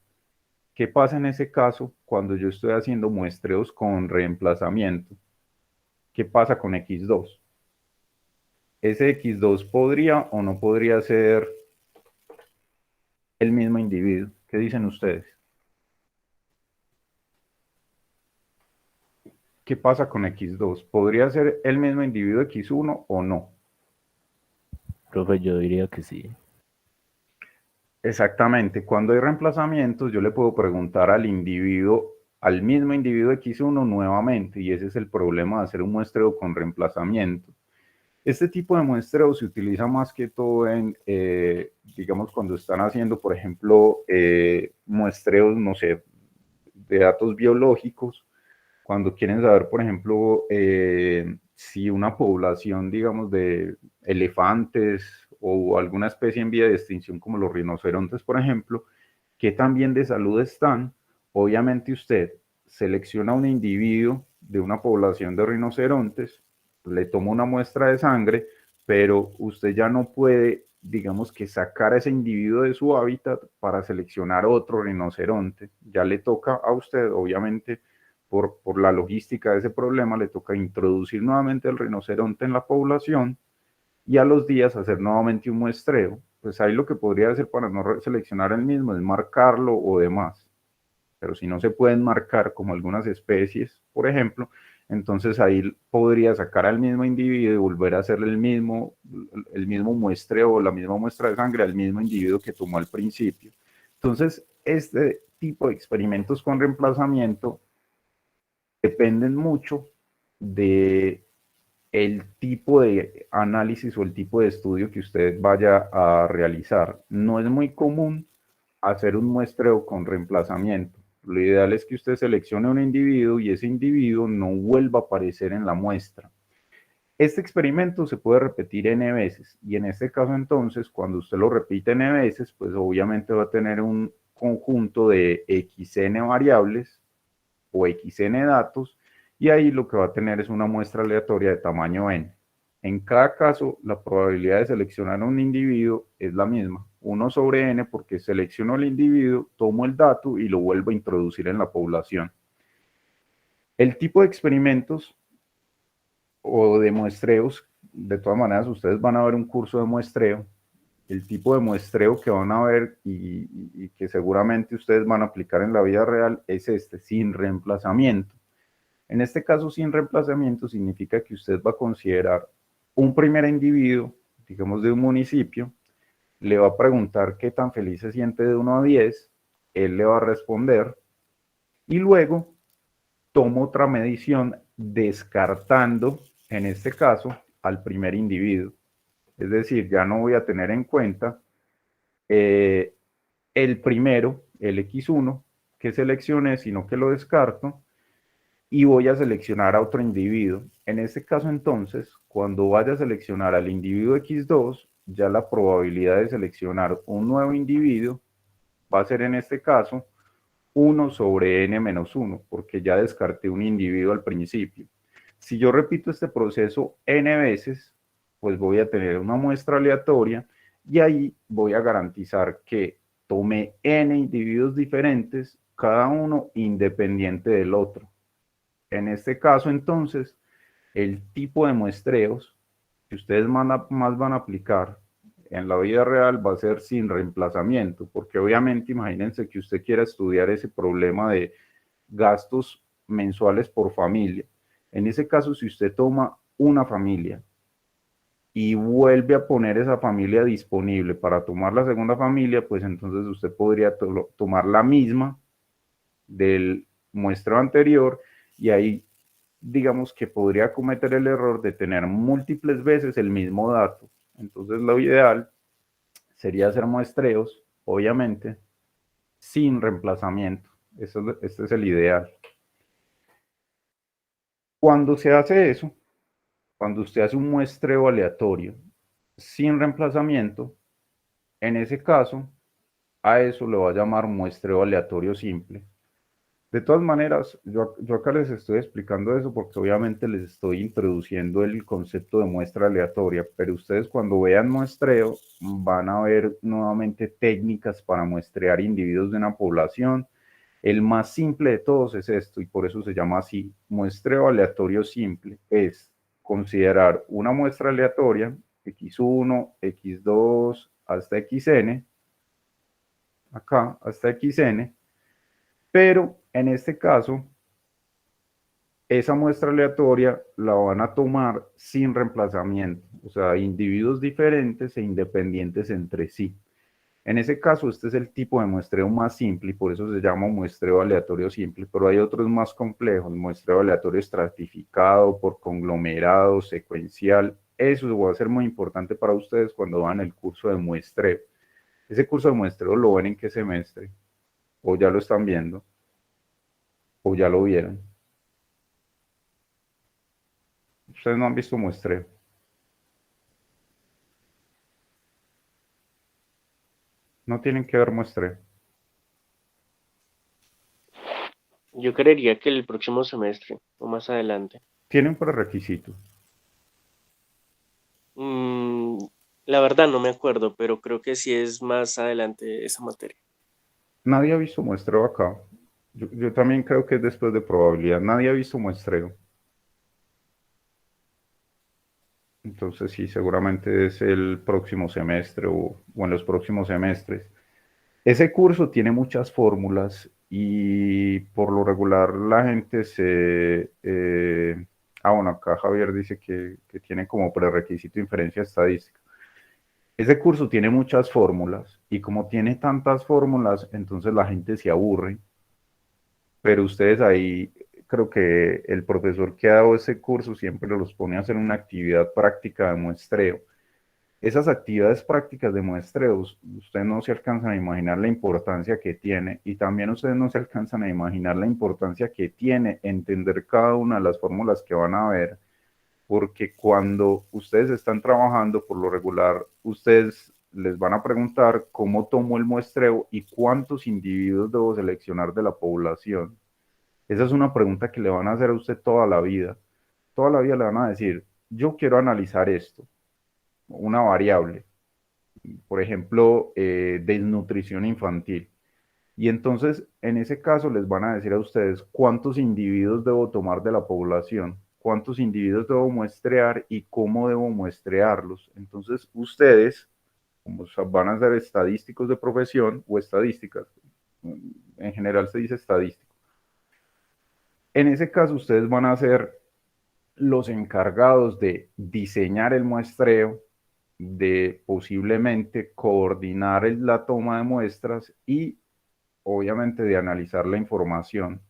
¿Qué pasa en ese caso cuando yo estoy haciendo muestreos con reemplazamiento? ¿Qué pasa con X2? ¿Ese X2 podría o no podría ser el mismo individuo? ¿Qué dicen ustedes? ¿Qué pasa con X2? ¿Podría ser el mismo individuo X1 o no? Profe, yo diría que sí. Exactamente. Cuando hay reemplazamientos, yo le puedo preguntar al individuo, al mismo individuo X1 nuevamente, y ese es el problema de hacer un muestreo con reemplazamiento. Este tipo de muestreo se utiliza más que todo en, digamos, cuando están haciendo, por ejemplo, muestreos, no sé, de datos biológicos, cuando quieren saber, por ejemplo, si una población, digamos, de elefantes o alguna especie en vía de extinción como los rinocerontes, por ejemplo, qué tan bien de salud están. Obviamente usted selecciona un individuo de una población de rinocerontes, le toma una muestra de sangre, pero usted ya no puede, digamos, que sacar a ese individuo de su hábitat para seleccionar otro rinoceronte. Ya le toca a usted, obviamente, por la logística de ese problema, le toca introducir nuevamente el rinoceronte en la población y a los días hacer nuevamente un muestreo. Pues ahí lo que podría hacer para no seleccionar el mismo es marcarlo o demás. Pero si no se pueden marcar como algunas especies, por ejemplo, entonces ahí podría sacar al mismo individuo y volver a hacer el mismo muestreo o la misma muestra de sangre al mismo individuo que tomó al principio. Entonces, este tipo de experimentos con reemplazamiento dependen mucho de el tipo de análisis o el tipo de estudio que usted vaya a realizar. No es muy común hacer un muestreo con reemplazamiento. Lo ideal es que usted seleccione un individuo y ese individuo no vuelva a aparecer en la muestra. Este experimento se puede repetir n veces y en este caso entonces cuando usted lo repite n veces, pues obviamente va a tener un conjunto de xn variables o xn datos y ahí lo que va a tener es una muestra aleatoria de tamaño n. En cada caso, la probabilidad de seleccionar un individuo es la misma, 1 sobre n, porque selecciono el individuo, tomo el dato y lo vuelvo a introducir en la población. El tipo de experimentos o de muestreos, de todas maneras, ustedes van a ver un curso de muestreo. El tipo de muestreo que van a ver y que seguramente ustedes van a aplicar en la vida real es este, sin reemplazamiento. En este caso, sin reemplazamiento significa que usted va a considerar un primer individuo, digamos de un municipio, le va a preguntar qué tan feliz se siente de 1 a 10, él le va a responder y luego tomo otra medición descartando, en este caso, al primer individuo. Es decir, ya no voy a tener en cuenta el primero, el X1, que seleccioné, sino que lo descarto y voy a seleccionar a otro individuo. En este caso entonces, cuando vaya a seleccionar al individuo X2, ya la probabilidad de seleccionar un nuevo individuo va a ser en este caso 1 sobre n menos 1, porque ya descarté un individuo al principio. Si yo repito este proceso n veces, pues voy a tener una muestra aleatoria y ahí voy a garantizar que tomé n individuos diferentes, cada uno independiente del otro. En este caso, entonces, el tipo de muestreos que ustedes más van a aplicar en la vida real va a ser sin reemplazamiento, porque obviamente imagínense que usted quiera estudiar ese problema de gastos mensuales por familia. En ese caso, si usted toma una familia y vuelve a poner esa familia disponible para tomar la segunda familia, pues entonces usted podría tomar la misma del muestreo anterior y ahí digamos que podría cometer el error de tener múltiples veces el mismo dato. Entonces lo ideal sería hacer muestreos, obviamente, sin reemplazamiento. Este es el ideal. Cuando se hace eso, cuando usted hace un muestreo aleatorio sin reemplazamiento, en ese caso, a eso le va a llamar muestreo aleatorio simple. De todas maneras, yo acá les estoy explicando eso porque obviamente les estoy introduciendo el concepto de muestra aleatoria, pero ustedes cuando vean muestreo van a ver nuevamente técnicas para muestrear individuos de una población. El más simple de todos es esto y por eso se llama así. Muestreo aleatorio simple es considerar una muestra aleatoria, x1, x2, hasta xn, acá hasta xn, pero en este caso, esa muestra aleatoria la van a tomar sin reemplazamiento, o sea, individuos diferentes e independientes entre sí. En ese caso, este es el tipo de muestreo más simple y por eso se llama muestreo aleatorio simple, pero hay otros más complejos, muestreo aleatorio estratificado, por conglomerado, secuencial. Eso va a ser muy importante para ustedes cuando van el curso de muestreo. Ese curso de muestreo lo ven en qué semestre, o ya lo están viendo, o ya lo vieron. Ustedes no han visto muestreo. No tienen que ver muestreo. Yo creería que el próximo semestre o más adelante. Tienen prerequisito. Mm, la verdad no me acuerdo, pero creo que sí es más adelante esa materia. Nadie ha visto muestreo acá. Yo también creo que es después de probabilidad. Nadie ha visto muestreo. Entonces sí, seguramente es el próximo semestre o en los próximos semestres. Ese curso tiene muchas fórmulas y por lo regular la gente se... bueno, acá Javier dice que tiene como prerequisito inferencia estadística. Ese curso tiene muchas fórmulas y como tiene tantas fórmulas, entonces la gente se aburre, pero ustedes ahí, creo que el profesor que ha dado ese curso siempre los pone a hacer una actividad práctica de muestreo. Esas actividades prácticas de muestreos, ustedes no se alcanzan a imaginar la importancia que tiene y también ustedes no se alcanzan a imaginar la importancia que tiene entender cada una de las fórmulas que van a ver, porque cuando ustedes están trabajando, por lo regular, ustedes les van a preguntar cómo tomo el muestreo y cuántos individuos debo seleccionar de la población. Esa es una pregunta que le van a hacer a usted toda la vida. Toda la vida le van a decir, yo quiero analizar esto, una variable, por ejemplo, desnutrición infantil. Y entonces, en ese caso, les van a decir a ustedes cuántos individuos debo tomar de la población, cuántos individuos debo muestrear y cómo debo muestrearlos. Entonces, ustedes, como van a ser estadísticos de profesión o estadísticas, en general se dice estadístico. En ese caso, ustedes van a ser los encargados de diseñar el muestreo, de posiblemente coordinar la toma de muestras y obviamente de analizar la información.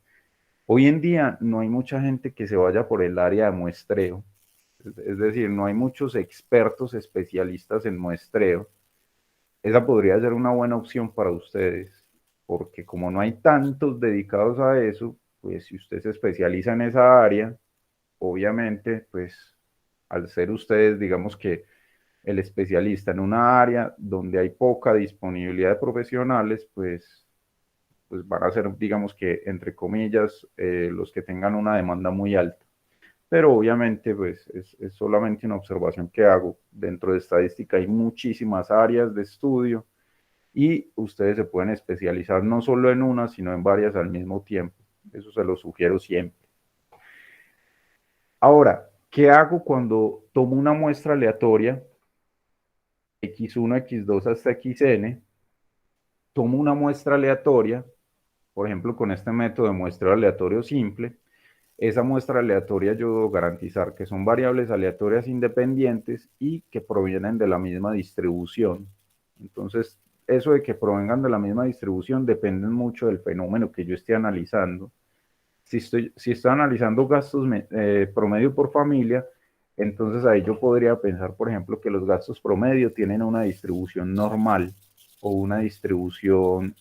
Hoy en día no hay mucha gente que se vaya por el área de muestreo, es decir, no hay muchos expertos especialistas en muestreo. Esa podría ser una buena opción para ustedes, porque como no hay tantos dedicados a eso, pues si usted se especializa en esa área, obviamente, pues al ser ustedes, digamos que el especialista en una área donde hay poca disponibilidad de profesionales, pues van a ser, digamos que, entre comillas, los que tengan una demanda muy alta. Pero obviamente, pues es solamente una observación que hago. Dentro de estadística hay muchísimas áreas de estudio y ustedes se pueden especializar no solo en una, sino en varias al mismo tiempo. Eso se lo sugiero siempre. Ahora, ¿qué hago cuando tomo una muestra aleatoria, x1, x2 hasta xn? Tomo una muestra aleatoria, por ejemplo, con este método de muestreo aleatorio simple. Esa muestra aleatoria yo debo garantizar que son variables aleatorias independientes y que provienen de la misma distribución. Entonces, eso de que provengan de la misma distribución depende mucho del fenómeno que yo esté analizando. Si estoy analizando gastos promedio por familia, entonces ahí yo podría pensar, por ejemplo, que los gastos promedio tienen una distribución normal o una distribución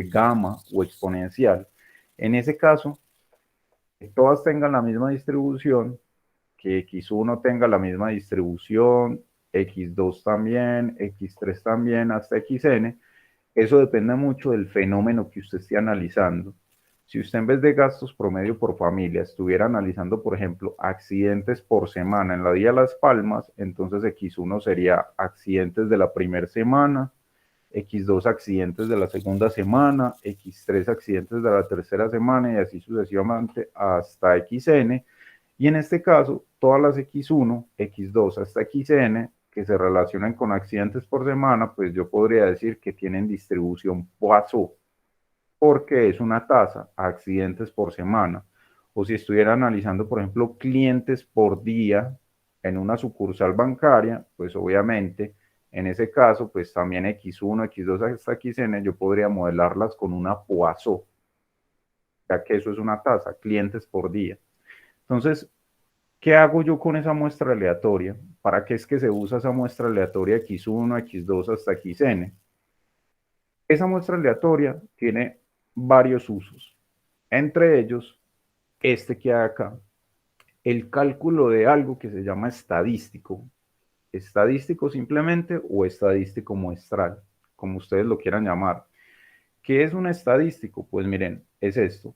gamma o exponencial. En ese caso, que todas tengan la misma distribución, que x1 tenga la misma distribución, x2 también, x3 también, hasta xn. Eso depende mucho del fenómeno que usted esté analizando. Si usted en vez de gastos promedio por familia estuviera analizando, por ejemplo, accidentes por semana en la Vía Las Palmas, entonces x1 sería accidentes de la primera semana, x2 accidentes de la segunda semana, x3 accidentes de la tercera semana y así sucesivamente hasta xn. Y en este caso, todas las x1, x2 hasta xn que se relacionan con accidentes por semana, pues yo podría decir que tienen distribución Poisson, porque es una tasa a accidentes por semana. O si estuviera analizando, por ejemplo, clientes por día en una sucursal bancaria, pues obviamente en ese caso, pues también x1, x2 hasta xn, yo podría modelarlas con una Poisson, ya que eso es una tasa, clientes por día. Entonces, ¿qué hago yo con esa muestra aleatoria? ¿Para qué es que se usa esa muestra aleatoria x1, x2 hasta xn? Esa muestra aleatoria tiene varios usos, entre ellos este que hay acá, el cálculo de algo que se llama estadístico simplemente o estadístico muestral, como ustedes lo quieran llamar. ¿Qué es un estadístico? Pues miren, es esto.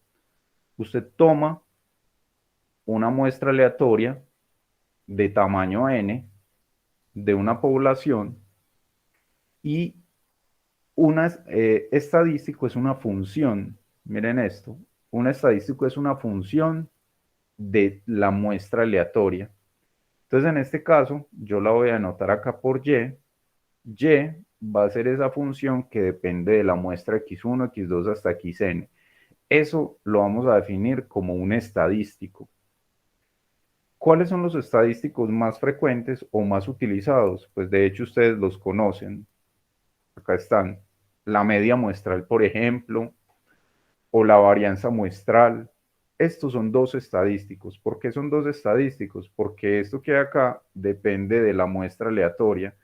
Usted toma una muestra aleatoria de tamaño n de una población y estadístico es una función. Miren esto, un estadístico es una función de la muestra aleatoria. Entonces, en este caso, yo la voy a anotar acá por y. Y va a ser esa función que depende de la muestra x1, x2 hasta xn. Eso lo vamos a definir como un estadístico. ¿Cuáles son los estadísticos más frecuentes o más utilizados? Pues de hecho ustedes los conocen. Acá están la media muestral, por ejemplo, o la varianza muestral. Estos son dos estadísticos. ¿Por qué son dos estadísticos? Porque esto que hay acá depende de la muestra aleatoria.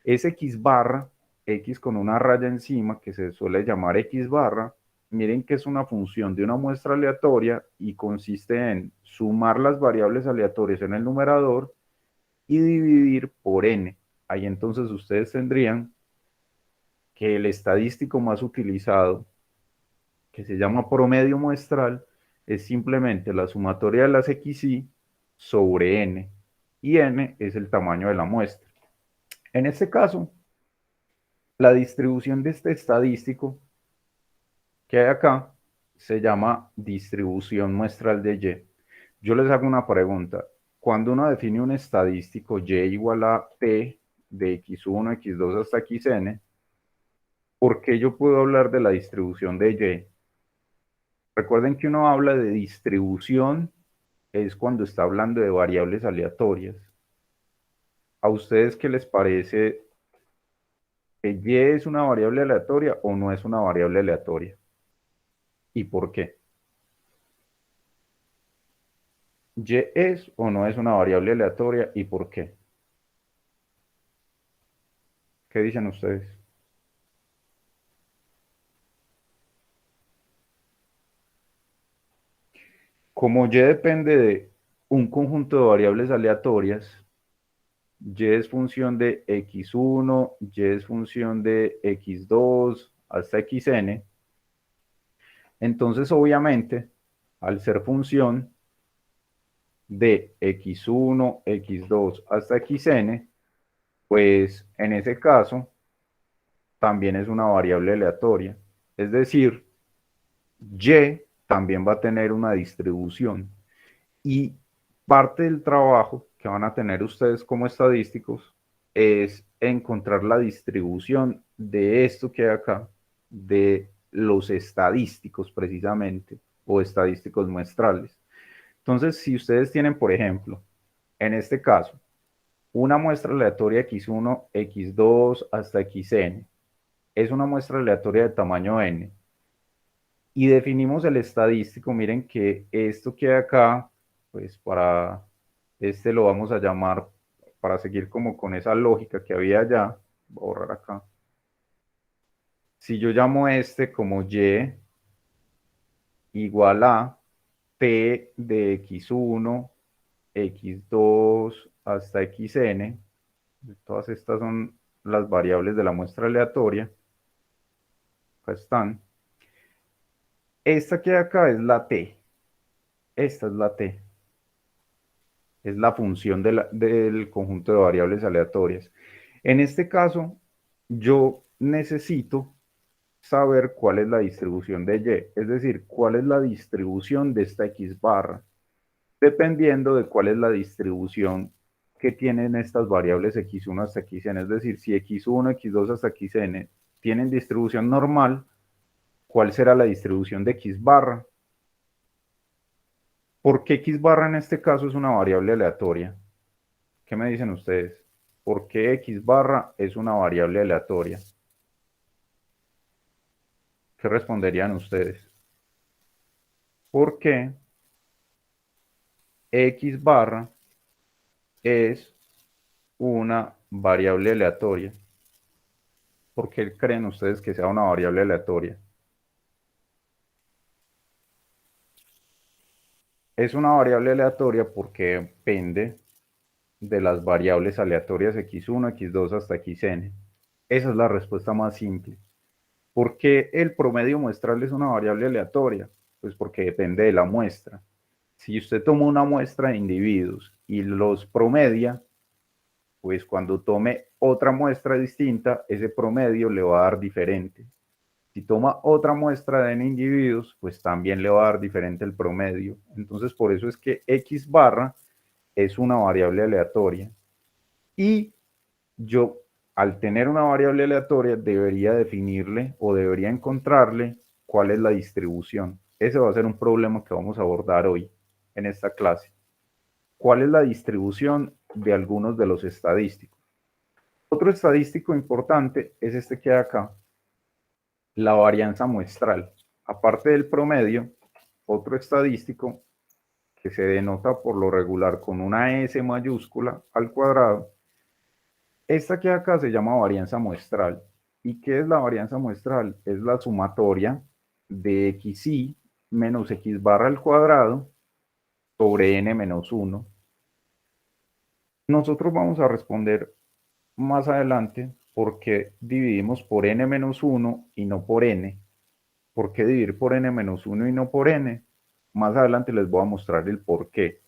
Es x barra, x con una raya encima que se suele llamar x barra. Miren que es una función de una muestra aleatoria y consiste en sumar las variables aleatorias en el numerador y dividir por n. Ahí entonces ustedes tendrían que el estadístico más utilizado, que se llama promedio muestral, es simplemente la sumatoria de las xy sobre n, y n es el tamaño de la muestra. En este caso, la distribución de este estadístico que hay acá se llama distribución muestral de y. Yo les hago una pregunta. Cuando uno define un estadístico y igual a p de x1, x2 hasta xn, ¿por qué yo puedo hablar de la distribución de y? Recuerden que uno habla de distribución es cuando está hablando de variables aleatorias. ¿A ustedes qué les parece que y es una variable aleatoria o no es una variable aleatoria? ¿Y por qué? ¿Y es o no es una variable aleatoria y por qué? ¿Qué dicen ustedes? Como y depende de un conjunto de variables aleatorias, y es función de x1, y es función de x2 hasta xn, entonces obviamente, al ser función de x1, x2 hasta xn, pues en ese caso también es una variable aleatoria. Es decir, y también va a tener una distribución. Y parte del trabajo que van a tener ustedes como estadísticos es encontrar la distribución de esto que hay acá, de los estadísticos precisamente, o estadísticos muestrales. Entonces, si ustedes tienen, por ejemplo, en este caso, una muestra aleatoria x1, x2 hasta xn, es una muestra aleatoria de tamaño n, y definimos el estadístico, miren que esto que hay acá, pues para este lo vamos a llamar, para seguir como con esa lógica que había allá, voy a borrar acá. Si yo llamo este como y igual a p de x1, x2 hasta xn. Todas estas son las variables de la muestra aleatoria. Acá están. Esta que hay acá es la t. Esta es la t. Es la función del conjunto de variables aleatorias. En este caso, yo necesito saber cuál es la distribución de y, es decir, cuál es la distribución de esta x barra, dependiendo de cuál es la distribución que tienen estas variables x1 hasta xn, es decir, si x1, x2 hasta xn tienen distribución normal, ¿cuál será la distribución de x barra? ¿Por qué x barra en este caso es una variable aleatoria? ¿Qué me dicen ustedes? ¿Por qué x barra es una variable aleatoria? ¿Qué responderían ustedes? ¿Por qué x barra es una variable aleatoria? ¿Por qué creen ustedes que sea una variable aleatoria? Es una variable aleatoria porque depende de las variables aleatorias x1, x2 hasta xn. Esa es la respuesta más simple. ¿Por qué el promedio muestral es una variable aleatoria? Pues porque depende de la muestra. Si usted toma una muestra de individuos y los promedia, pues cuando tome otra muestra distinta, ese promedio le va a dar diferente. Si toma otra muestra de individuos, pues también le va a dar diferente el promedio. Entonces, por eso es que x barra es una variable aleatoria. Y yo, al tener una variable aleatoria, debería definirle o debería encontrarle cuál es la distribución. Ese va a ser un problema que vamos a abordar hoy en esta clase. ¿Cuál es la distribución de algunos de los estadísticos? Otro estadístico importante es este que hay acá, la varianza muestral. Aparte del promedio, otro estadístico que se denota por lo regular con una S mayúscula al cuadrado. Esta que acá se llama varianza muestral. ¿Y qué es la varianza muestral? Es la sumatoria de xi menos x barra al cuadrado sobre n menos 1. Nosotros vamos a responder más adelante por qué dividimos por n menos 1 y no por n. ¿Por qué dividir por n menos 1 y no por n? Más adelante les voy a mostrar el por qué.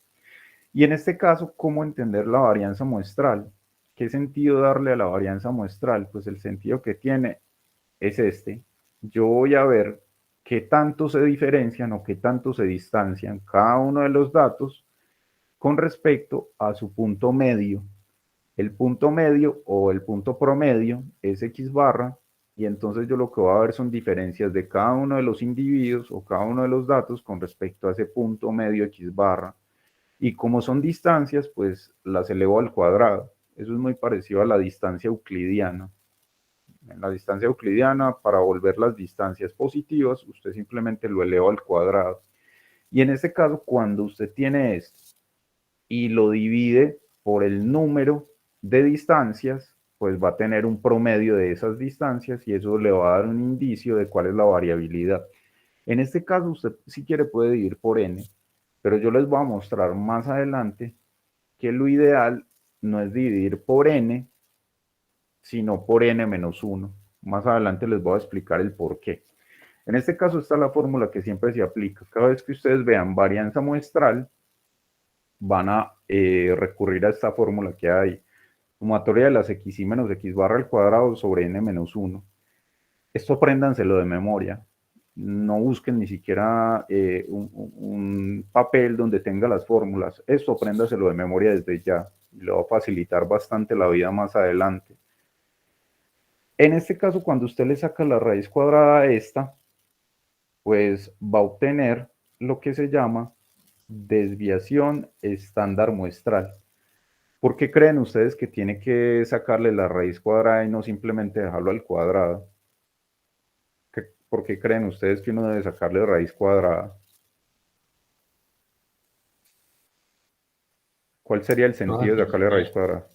Y en este caso, ¿cómo entender la varianza muestral? ¿Qué sentido darle a la varianza muestral? Pues el sentido que tiene es este. Yo voy a ver qué tanto se diferencian o qué tanto se distancian cada uno de los datos con respecto a su punto medio. El punto medio o el punto promedio es x barra, y entonces yo lo que voy a ver son diferencias de cada uno de los individuos o cada uno de los datos con respecto a ese punto medio x barra. Y como son distancias, pues las elevo al cuadrado. Eso es muy parecido a la distancia euclidiana. En la distancia euclidiana, para volver las distancias positivas, usted simplemente lo eleva al cuadrado. Y en este caso, cuando usted tiene esto y lo divide por el número de distancias, pues va a tener un promedio de esas distancias y eso le va a dar un indicio de cuál es la variabilidad. En este caso, usted si quiere puede dividir por n, pero yo les voy a mostrar más adelante que lo ideal no es dividir por n, sino por n menos 1. Más adelante les voy a explicar el por qué. En este caso está la fórmula que siempre se aplica. Cada vez que ustedes vean varianza muestral, van a recurrir a esta fórmula que hay. Sumatoria de las xi menos x barra al cuadrado sobre n menos 1. Esto apréndanselo de memoria. No busquen ni siquiera un papel donde tenga las fórmulas. Esto apréndaselo de memoria desde ya. Le va a facilitar bastante la vida más adelante. En este caso, cuando usted le saca la raíz cuadrada a esta, pues va a obtener lo que se llama desviación estándar muestral. ¿Por qué creen ustedes que tiene que sacarle la raíz cuadrada y no simplemente dejarlo al cuadrado? ¿Por qué creen ustedes que uno debe sacarle raíz cuadrada? ¿Cuál sería el sentido de sacarle raíz cuadrada?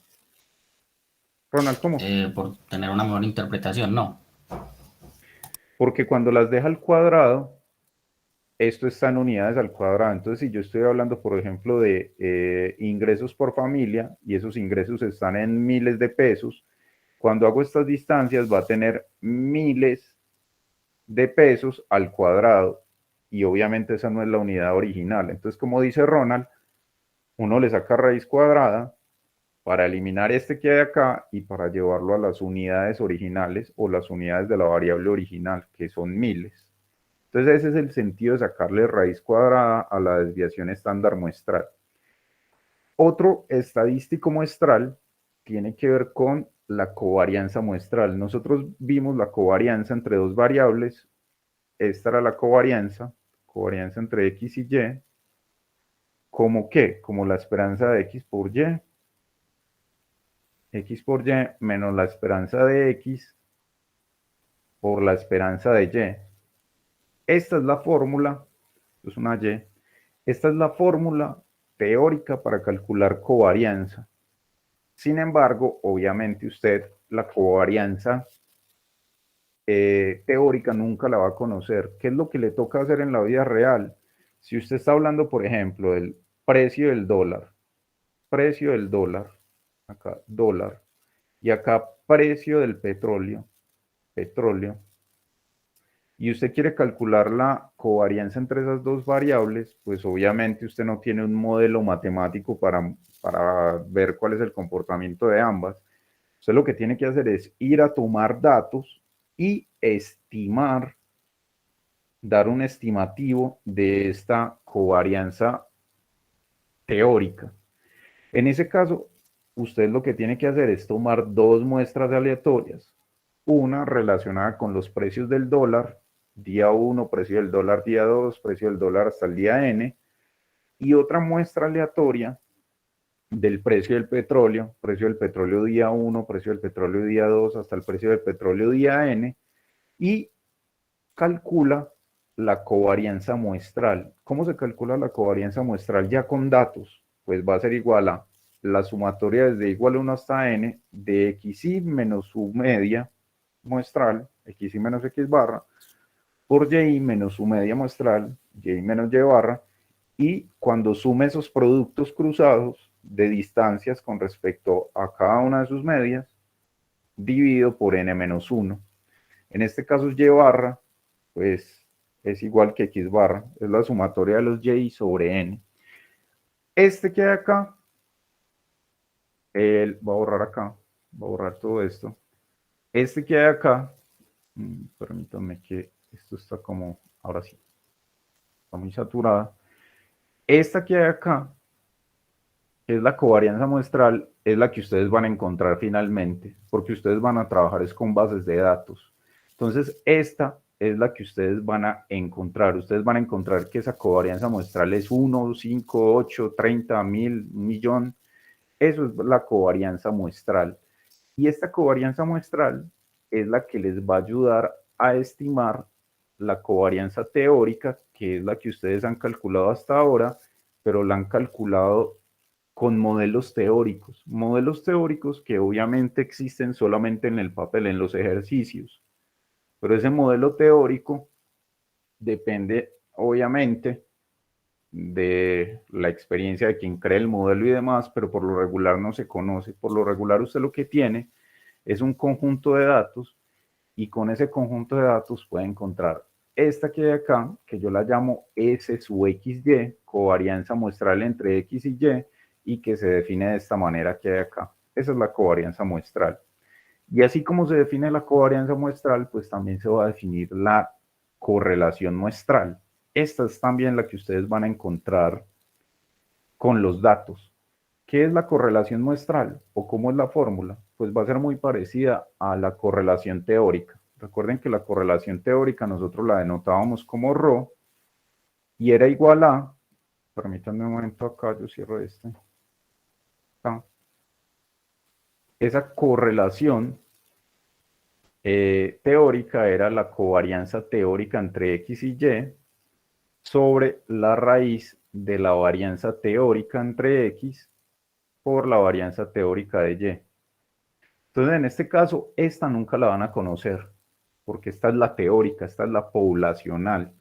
Ronald, ¿cómo? Por tener una mejor interpretación, no. Porque cuando las deja al cuadrado, esto está en unidades al cuadrado. Entonces, si yo estoy hablando, por ejemplo, de ingresos por familia, y esos ingresos están en miles de pesos, cuando hago estas distancias va a tener miles de pesos al cuadrado, y obviamente esa no es la unidad original. Entonces, como dice Ronald, uno le saca raíz cuadrada para eliminar este que hay acá y para llevarlo a las unidades originales o las unidades de la variable original, que son miles. Entonces ese es el sentido de sacarle raíz cuadrada a la desviación estándar muestral. Otro estadístico muestral tiene que ver con la covarianza muestral. Nosotros vimos la covarianza entre dos variables. Esta era la covarianza entre X y Y. ¿Cómo qué? Como la esperanza de X por Y. X por Y menos la esperanza de X por la esperanza de Y. Esta es la fórmula, es una Y, esta es la fórmula teórica para calcular covarianza. Sin embargo, obviamente usted la covarianza teórica nunca la va a conocer. ¿Qué es lo que le toca hacer en la vida real? Si usted está hablando, por ejemplo, del precio del dólar, acá dólar, y acá precio del petróleo, y usted quiere calcular la covarianza entre esas dos variables, pues obviamente usted no tiene un modelo matemático para ver cuál es el comportamiento de ambas. Usted lo que tiene que hacer es ir a tomar datos y estimar, dar un estimativo de esta covarianza teórica. En ese caso, usted lo que tiene que hacer es tomar dos muestras aleatorias, una relacionada con los precios del dólar, día 1, precio del dólar día 2, precio del dólar hasta el día N, y otra muestra aleatoria del precio del petróleo día 1, precio del petróleo día 2, hasta el precio del petróleo día N, y calcula la covarianza muestral. ¿Cómo se calcula la covarianza muestral ya con datos? Pues va a ser igual a la sumatoria desde igual 1 hasta n de xi menos su media muestral, xi menos x barra, por y menos su media muestral, y menos y barra, y cuando sume esos productos cruzados de distancias con respecto a cada una de sus medias, dividido por n menos 1. En este caso y barra, pues es igual que x barra, es la sumatoria de los y sobre n. Este que hay acá, voy a borrar acá, voy a borrar todo esto. Este que hay acá, permítanme que esto está como, ahora sí, está muy saturada. Esta que hay acá, que es la covarianza muestral, es la que ustedes van a encontrar finalmente, porque ustedes van a trabajar es con bases de datos. Entonces, esta es la que ustedes van a encontrar. Ustedes van a encontrar que esa covarianza muestral es 1, 5, 8, 30, 1000, 1.000.000. Eso es la covarianza muestral. Y esta covarianza muestral es la que les va a ayudar a estimar la covarianza teórica, que es la que ustedes han calculado hasta ahora, pero la han calculado con modelos teóricos que obviamente existen solamente en el papel, en los ejercicios. Pero ese modelo teórico depende, obviamente, de la experiencia de quien cree el modelo y demás, pero por lo regular no se conoce. Por lo regular usted lo que tiene es un conjunto de datos, y con ese conjunto de datos puede encontrar esta que hay acá, que yo la llamo S sub XY, covarianza muestral entre X y Y que se define de esta manera que hay acá. Esa es la covarianza muestral. Y así como se define la covarianza muestral, pues también se va a definir la correlación muestral. Esta es también la que ustedes van a encontrar con los datos. ¿Qué es la correlación muestral o cómo es la fórmula? Pues va a ser muy parecida a la correlación teórica. Recuerden que la correlación teórica nosotros la denotábamos como ρ y era igual a, permítanme un momento acá, yo cierro este. Acá. Esa correlación teórica era la covarianza teórica entre X y Y sobre la raíz de la varianza teórica entre X por la varianza teórica de Y. Entonces, en este caso, esta nunca la van a conocer, porque esta es la teórica, esta es la poblacional.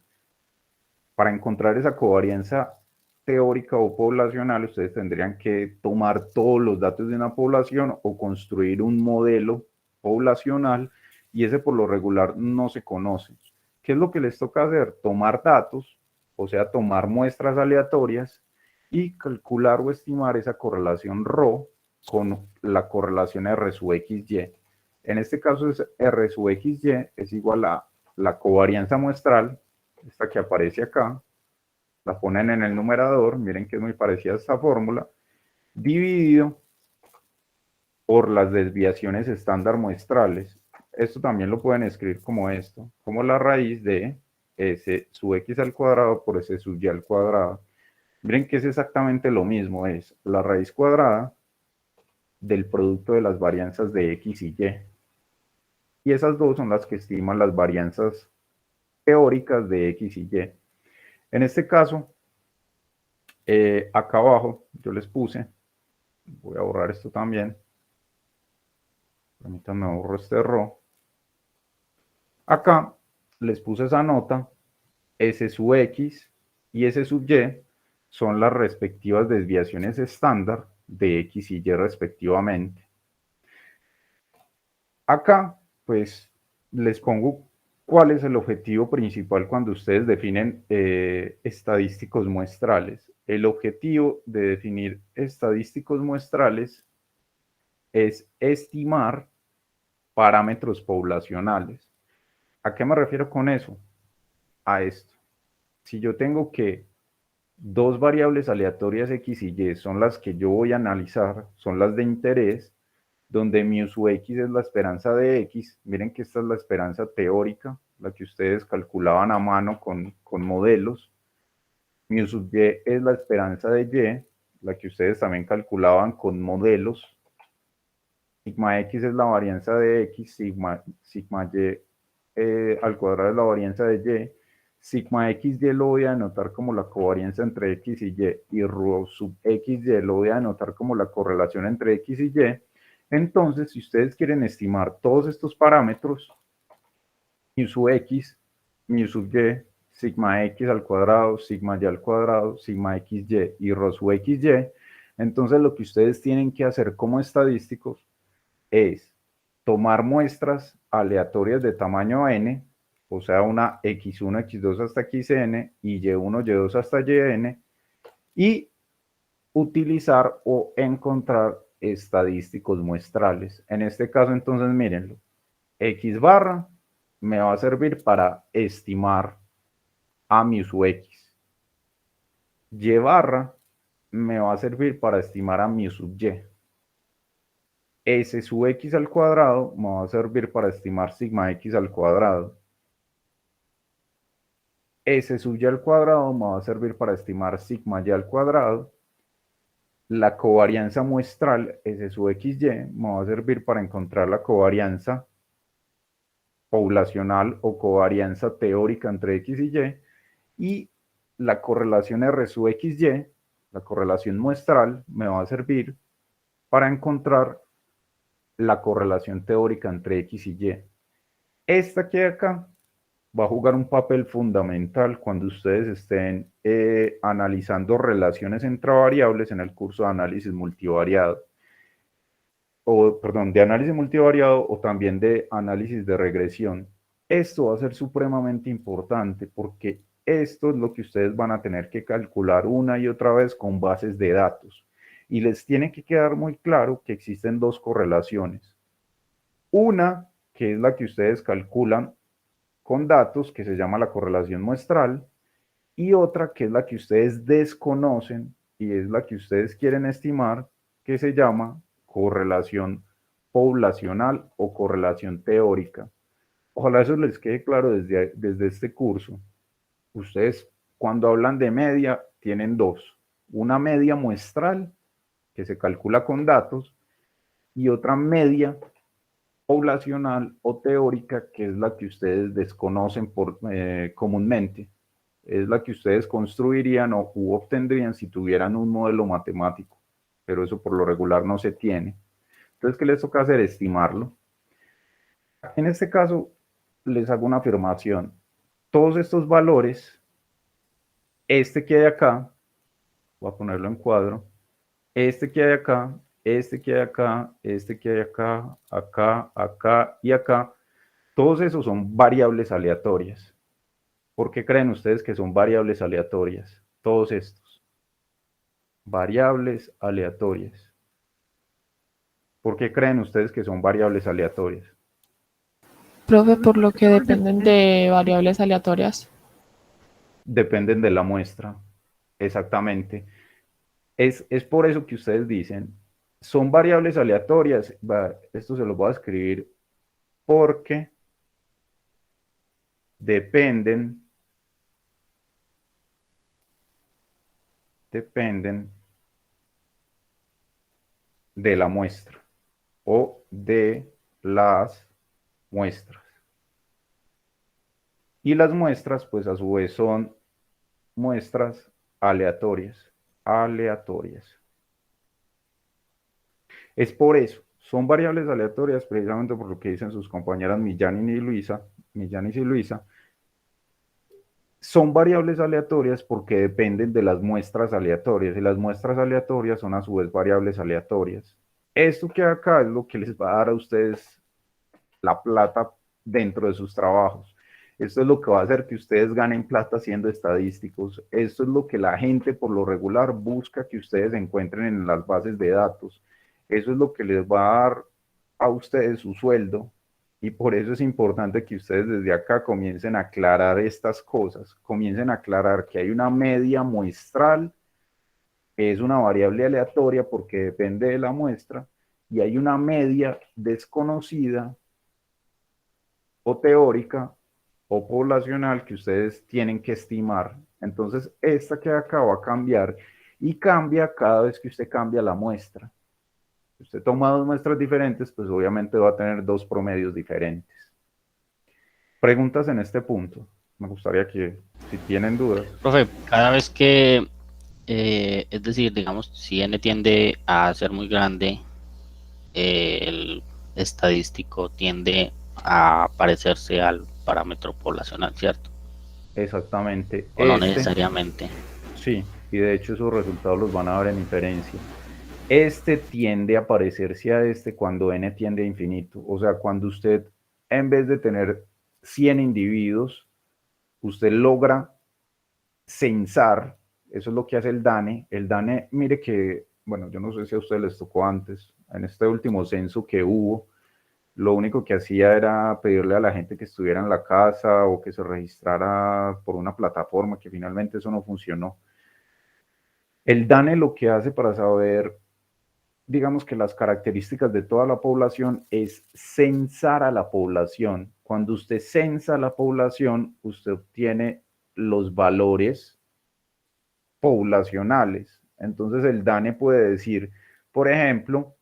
para encontrar esa covarianza teórica o poblacional, ustedes tendrían que tomar todos los datos de una población o construir un modelo poblacional, y ese por lo regular no se conoce. ¿Qué es lo que les toca hacer? Tomar datos, o sea, tomar muestras aleatorias y calcular o estimar esa correlación ρ con la correlación R sub XY. En este caso es R sub XY es igual a la covarianza muestral, esta que aparece acá, la ponen en el numerador, miren que es muy parecida a esta fórmula, dividido por las desviaciones estándar muestrales. Esto también lo pueden escribir como esto, como la raíz de S sub X al cuadrado por S sub Y al cuadrado. Miren que es exactamente lo mismo, es la raíz cuadrada del producto de las varianzas de X y Y. Y esas dos son las que estiman las varianzas teóricas de X y Y. En este caso, acá abajo yo les puse, voy a borrar esto también, permítanme borro este error. Acá les puse esa nota, S sub X y S sub Y son las respectivas desviaciones estándar de X y Y respectivamente. Acá, pues, les pongo cuál es el objetivo principal cuando ustedes definen estadísticos muestrales. El objetivo de definir estadísticos muestrales es estimar parámetros poblacionales. ¿A qué me refiero con eso? A esto. Si yo tengo que dos variables aleatorias X y Y son las que yo voy a analizar, son las de interés, donde mu sub X es la esperanza de X, miren que esta es la esperanza teórica, la que ustedes calculaban a mano con modelos, mu sub Y es la esperanza de Y, la que ustedes también calculaban con modelos, sigma X es la varianza de X, sigma Y al cuadrado es la varianza de Y, sigma XY lo voy a denotar como la covarianza entre X y Y ρ sub XY lo voy a denotar como la correlación entre X y Y. Entonces, si ustedes quieren estimar todos estos parámetros, mu sub X, mu sub Y, sigma X al cuadrado, sigma Y al cuadrado, sigma XY y ρ sub XY, entonces lo que ustedes tienen que hacer como estadísticos es tomar muestras aleatorias de tamaño n, o sea, una x1, x2 hasta xn y y1, y2 hasta yn, y utilizar o encontrar estadísticos muestrales. En este caso, entonces, mírenlo. X barra me va a servir para estimar a mu sub x. Y barra me va a servir para estimar a mu sub y. S sub x al cuadrado me va a servir para estimar sigma x al cuadrado. S sub y al cuadrado me va a servir para estimar sigma y al cuadrado. La covarianza muestral S sub XY me va a servir para encontrar la covarianza poblacional o covarianza teórica entre X y Y. Y la correlación R sub XY, la correlación muestral, me va a servir para encontrar la correlación teórica entre X y Y. Esta que hay acá va a jugar un papel fundamental cuando ustedes estén analizando relaciones entre variables en el curso de análisis multivariado, o perdón, de análisis multivariado o también de análisis de regresión. Esto va a ser supremamente importante porque esto es lo que ustedes van a tener que calcular una y otra vez con bases de datos. Y les tiene que quedar muy claro que existen dos correlaciones. Una, que es la que ustedes calculan con datos, que se llama la correlación muestral, y otra que es la que ustedes desconocen y es la que ustedes quieren estimar, que se llama correlación poblacional o correlación teórica. Ojalá eso les quede claro desde este curso. Ustedes cuando hablan de media tienen dos, una media muestral que se calcula con datos y otra media poblacional o teórica, que es la que ustedes desconocen comúnmente. Es la que ustedes construirían o obtendrían si tuvieran un modelo matemático, pero eso por lo regular no se tiene. Entonces, ¿qué les toca hacer? Estimarlo. En este caso, les hago una afirmación. Todos estos valores este que hay acá, voy a ponerlo en cuadro, este que hay acá, este que hay acá, este que hay acá, acá, acá y acá, todos esos son variables aleatorias. ¿Por qué creen ustedes que son variables aleatorias? Todos estos. Variables aleatorias. ¿Por qué creen ustedes que son variables aleatorias? Profe, por lo que dependen de variables aleatorias. Dependen de la muestra. Exactamente. Es por eso que ustedes dicen, son variables aleatorias. Esto se lo voy a escribir porque dependen de la muestra o de las muestras. Y las muestras, pues a su vez son muestras aleatorias. Es por eso, son variables aleatorias precisamente por lo que dicen sus compañeras Millán y Luisa, son variables aleatorias porque dependen de las muestras aleatorias y las muestras aleatorias son a su vez variables aleatorias. Esto que acá es lo que les va a dar a ustedes la plata dentro de sus trabajos. Esto es lo que va a hacer que ustedes ganen plata siendo estadísticos. Esto es lo que la gente por lo regular busca que ustedes encuentren en las bases de datos. Eso es lo que les va a dar a ustedes su sueldo. Y por eso es importante que ustedes desde acá comiencen a aclarar estas cosas, comiencen a aclarar que hay una media muestral, que es una variable aleatoria porque depende de la muestra, y hay una media desconocida o teórica o poblacional que ustedes tienen que estimar. Entonces, esta que acá va a cambiar y cambia cada vez que usted cambia la muestra. Si usted toma dos muestras diferentes, pues obviamente va a tener dos promedios diferentes. Preguntas en este punto. Me gustaría que, si tienen dudas. Profe, cada vez que, es decir, digamos, si n tiende a ser muy grande, el estadístico tiende a parecerse al parámetro poblacional, ¿cierto? Exactamente. O no necesariamente. Sí, y de hecho esos resultados los van a ver en inferencia. Este tiende a parecerse a este cuando n tiende a infinito. O sea, cuando usted, en vez de tener 100 individuos, usted logra censar, eso es lo que hace el DANE. El DANE, mire que, bueno, yo no sé si a ustedes les tocó antes, en este último censo que hubo, lo único que hacía era pedirle a la gente que estuviera en la casa o que se registrara por una plataforma, que finalmente eso no funcionó. El DANE lo que hace para saber, digamos que las características de toda la población es censar a la población. Cuando usted censa a la población, usted obtiene los valores poblacionales. Entonces el DANE puede decir, por ejemplo,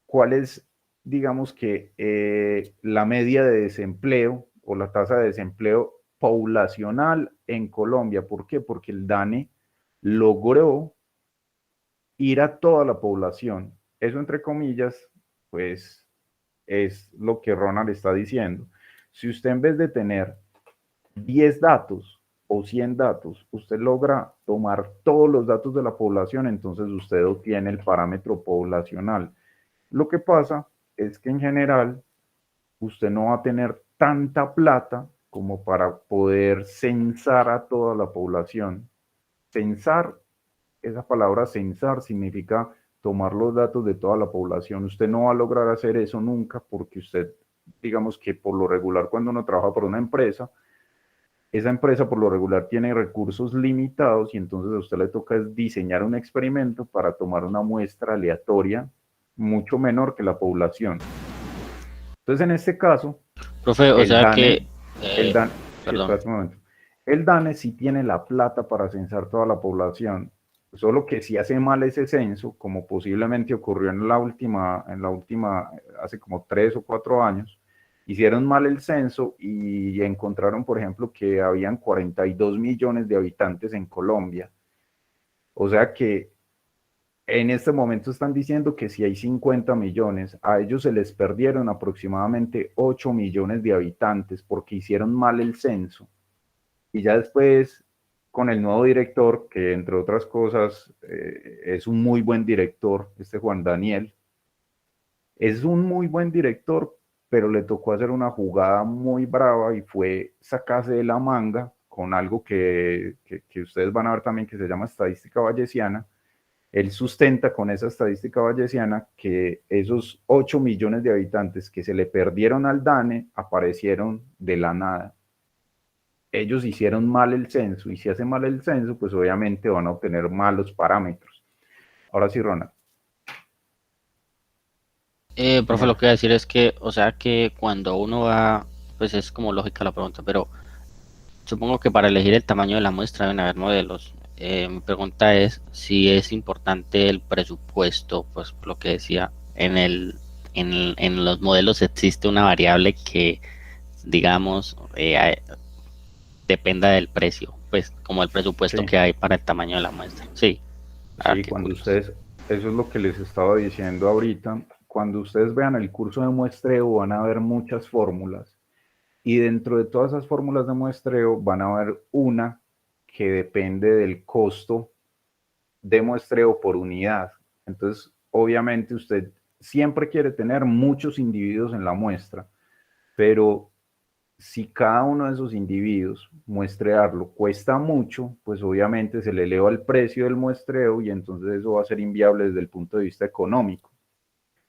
cuál es, digamos que la media de desempleo o la tasa de desempleo poblacional en Colombia. ¿Por qué? Porque el DANE logró ir a toda la población. Eso, entre comillas, pues es lo que Ronald está diciendo. Si usted, en vez de tener 10 datos o 100 datos, usted logra tomar todos los datos de la población, entonces usted obtiene el parámetro poblacional. Lo que pasa es que en general usted no va a tener tanta plata como para poder censar a toda la población. Censar, esa palabra censar significa tomar los datos de toda la población. Usted no va a lograr hacer eso nunca porque usted, digamos que por lo regular cuando uno trabaja por una empresa, esa empresa por lo regular tiene recursos limitados y entonces a usted le toca diseñar un experimento para tomar una muestra aleatoria mucho menor que la población. Entonces, en este caso, Profe, o sea DANE, que, el DANE, perdón. espera un momento. El DANE sí tiene la plata para censar toda la población, solo que si hace mal ese censo, como posiblemente ocurrió en la última, hace como 3 o 4 años, hicieron mal el censo y encontraron, por ejemplo, que habían 42 millones de habitantes en Colombia. O sea que en este momento están diciendo que si hay 50 millones, a ellos se les perdieron aproximadamente 8 millones de habitantes porque hicieron mal el censo. Y ya después con el nuevo director, que entre otras cosas es un muy buen director, este Juan Daniel. Es un muy buen director, pero le tocó hacer una jugada muy brava y fue sacarse de la manga con algo que ustedes van a ver también, que se llama estadística bayesiana. Él sustenta con esa estadística bayesiana que esos 8 millones de habitantes que se le perdieron al DANE aparecieron de la nada. Ellos hicieron mal el censo, y si hacen mal el censo, pues obviamente van a obtener malos parámetros. Ahora sí, Ronald. Profe, lo que voy a decir es que, o sea, que cuando uno va, pues es como lógica la pregunta, pero supongo que para elegir el tamaño de la muestra deben haber modelos. Mi pregunta es si es importante el presupuesto, pues por lo que decía, en los modelos existe una variable que, digamos, dependa del precio, pues como el presupuesto Sí. que hay para el tamaño de la muestra. Sí. Sí, cuando ustedes, eso es lo que les estaba diciendo ahorita, cuando ustedes vean el curso de muestreo van a ver muchas fórmulas, y dentro de todas esas fórmulas de muestreo van a ver una que depende del costo de muestreo por unidad. Entonces, obviamente usted siempre quiere tener muchos individuos en la muestra, pero si cada uno de esos individuos muestrearlo cuesta mucho, pues obviamente se le eleva el precio del muestreo y entonces eso va a ser inviable desde el punto de vista económico.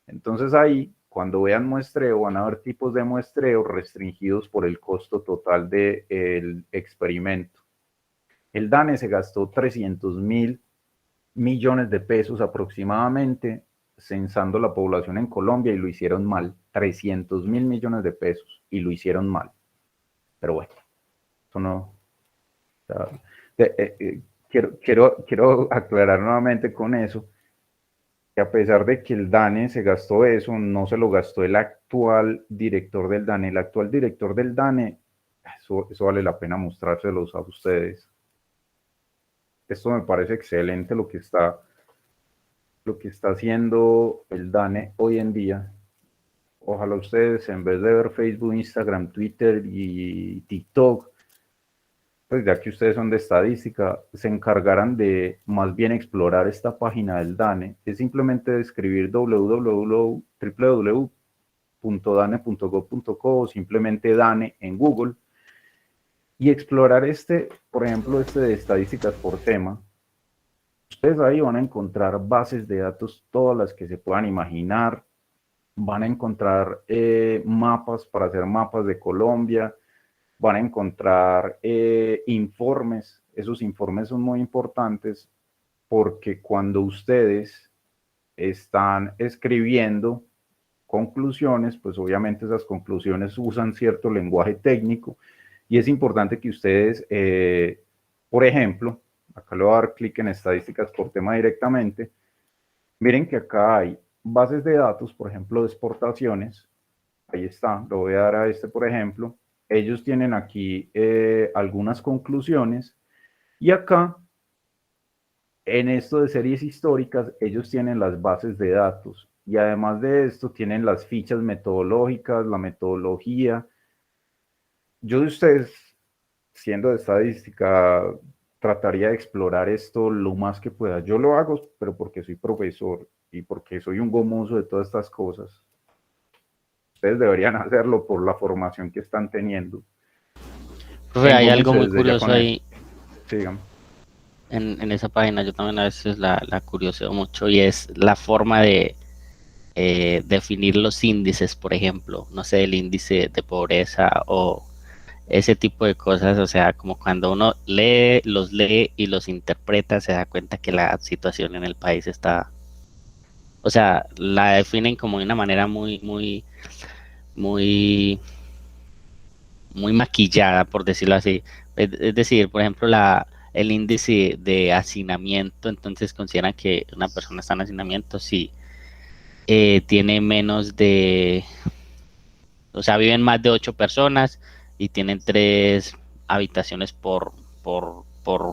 Entonces ahí, cuando vean muestreo, van a ver tipos de muestreo restringidos por el costo total del experimento. El DANE se gastó 300.000 millones de pesos aproximadamente censando la población en Colombia y lo hicieron mal. 300.000 millones de pesos y lo hicieron mal. Pero bueno, eso no. O sea, quiero aclarar nuevamente con eso que a pesar de que el DANE se gastó eso, no se lo gastó el actual director del DANE. El actual director del DANE, eso vale la pena mostrárselos a ustedes. Esto me parece excelente lo que está haciendo el DANE hoy en día. Ojalá ustedes, en vez de ver Facebook, Instagram, Twitter y TikTok, pues ya que ustedes son de estadística, se encargaran de más bien explorar esta página del DANE. Es simplemente escribir www.dane.gov.co o simplemente DANE en Google y explorar por ejemplo, de estadísticas por tema. Ustedes ahí van a encontrar bases de datos, todas las que se puedan imaginar. Van a encontrar mapas para hacer mapas de Colombia. Van a encontrar informes. Esos informes son muy importantes porque cuando ustedes están escribiendo conclusiones, pues obviamente esas conclusiones usan cierto lenguaje técnico y es importante que ustedes, por ejemplo, acá le voy a dar clic en estadísticas por tema directamente. Miren que acá hay bases de datos, por ejemplo, de exportaciones. Ahí está, lo voy a dar a por ejemplo. Ellos tienen aquí algunas conclusiones y acá, en esto de series históricas, ellos tienen las bases de datos y además de esto tienen las fichas metodológicas, la metodología. Yo de ustedes, siendo de estadística, trataría de explorar esto lo más que pueda. Yo lo hago, pero porque soy profesor y porque soy un gomoso de todas estas cosas. Ustedes deberían hacerlo por la formación que están teniendo. Profe, hay algo muy curioso ahí. Sí, dígame. En esa página yo también a veces la curioseo mucho y es la forma de definir los índices, por ejemplo, no sé, el índice de pobreza o ese tipo de cosas, o sea, como cuando uno los lee y los interpreta, se da cuenta que la situación en el país está, o sea, la definen como de una manera muy maquillada, por decirlo así. Es decir, por ejemplo, el índice de hacinamiento, entonces consideran que una persona está en hacinamiento si tiene menos de, o sea, viven más de 8 personas y tienen 3 habitaciones por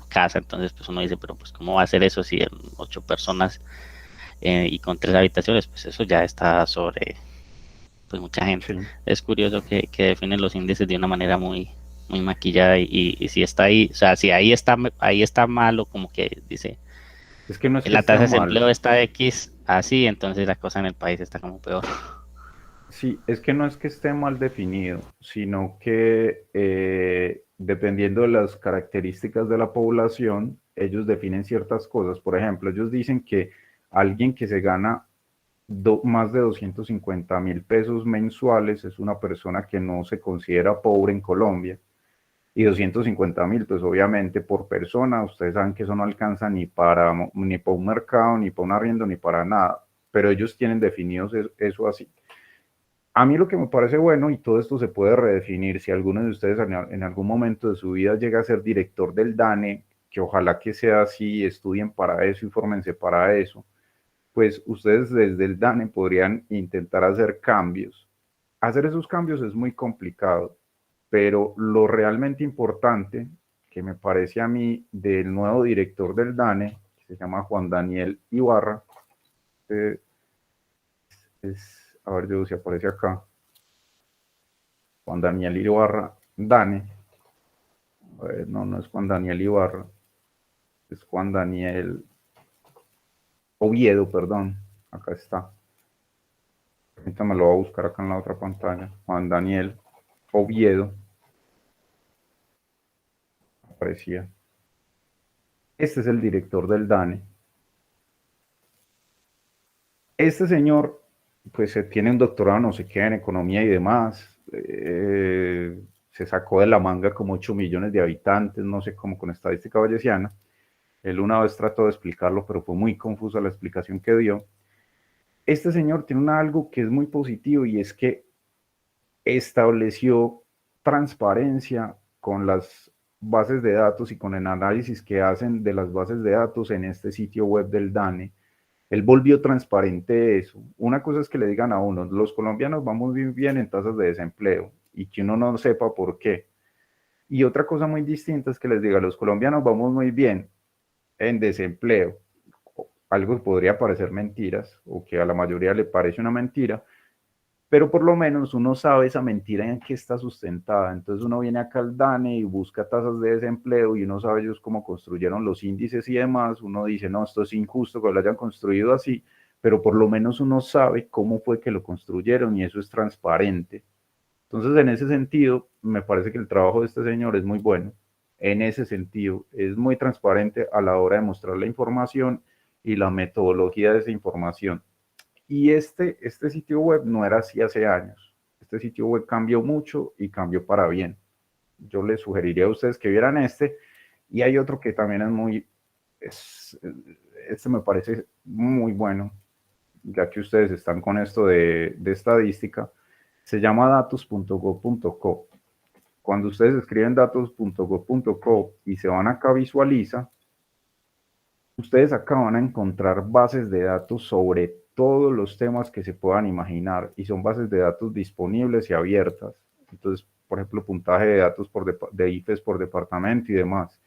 casa. Entonces, pues uno dice, pero pues ¿cómo va a ser eso si en 8 personas y con 3 habitaciones? Pues eso ya está sobre pues mucha gente. Sí. Es curioso que definen los índices de una manera muy muy maquillada y si está ahí, o sea, si ahí está malo, como que dice, Es que no es que la esté tasa de mal. desempleo está X así, entonces la cosa en el país está como peor. Sí, es que no es que esté mal definido, sino que dependiendo de las características de la población, ellos definen ciertas cosas. Por ejemplo, ellos dicen que alguien que se gana más de 250.000 pesos mensuales es una persona que no se considera pobre en Colombia. Y 250.000, pues obviamente por persona, ustedes saben que eso no alcanza ni para un mercado, ni para un arriendo, ni para nada. Pero ellos tienen definidos eso así. A mí lo que me parece bueno, y todo esto se puede redefinir, si alguno de ustedes en algún momento de su vida llega a ser director del DANE, que ojalá que sea así, estudien para eso, infórmense para eso, pues ustedes desde el DANE podrían intentar hacer cambios. Hacer esos cambios es muy complicado, pero lo realmente importante, que me parece a mí, del nuevo director del DANE, que se llama Juan Daniel Ibarra, eh, a ver yo si aparece acá, Juan Daniel Ibarra Dane. A ver, no, no es Juan Daniel Ibarra, es Juan Daniel Oviedo, perdón. Acá está. Ahorita me lo voy a buscar acá en la otra pantalla. Juan Daniel Oviedo. Aparecía. Este es el director del DANE. Este señor, pues tiene un doctorado, no sé qué, en economía y demás. Se sacó de la manga como 8 millones de habitantes, no sé cómo con estadística bayesiana. Él una vez trató de explicarlo, pero fue muy confusa la explicación que dio. Este señor tiene algo que es muy positivo y es que estableció transparencia con las bases de datos y con el análisis que hacen de las bases de datos en este sitio web del DANE. Él volvió transparente eso. Una cosa es que le digan a uno, los colombianos vamos muy bien en tasas de desempleo y que uno no sepa por qué. Y otra cosa muy distinta es que les diga, los colombianos vamos muy bien en desempleo. Algo que podría parecer mentiras o que a la mayoría le parece una mentira, pero por lo menos uno sabe esa mentira en qué está sustentada. Entonces uno viene acá al DANE y busca tasas de desempleo y uno sabe ellos cómo construyeron los índices y demás. Uno dice, no, esto es injusto que lo hayan construido así, pero por lo menos uno sabe cómo fue que lo construyeron y eso es transparente. Entonces, en ese sentido, me parece que el trabajo de este señor es muy bueno. En ese sentido, es muy transparente a la hora de mostrar la información y la metodología de esa información. Y este sitio web no era así hace años. Este sitio web cambió mucho y cambió para bien. Yo les sugeriría a ustedes que vieran este. Y hay otro que también es este me parece muy bueno, ya que ustedes están con esto de estadística. Se llama datos.gov.co. Cuando ustedes escriben datos.gov.co y se van acá a visualiza, ustedes acá van a encontrar bases de datos sobre todos los temas que se puedan imaginar y son bases de datos disponibles y abiertas. Entonces, por ejemplo, puntaje de datos de IFES por departamento y demás.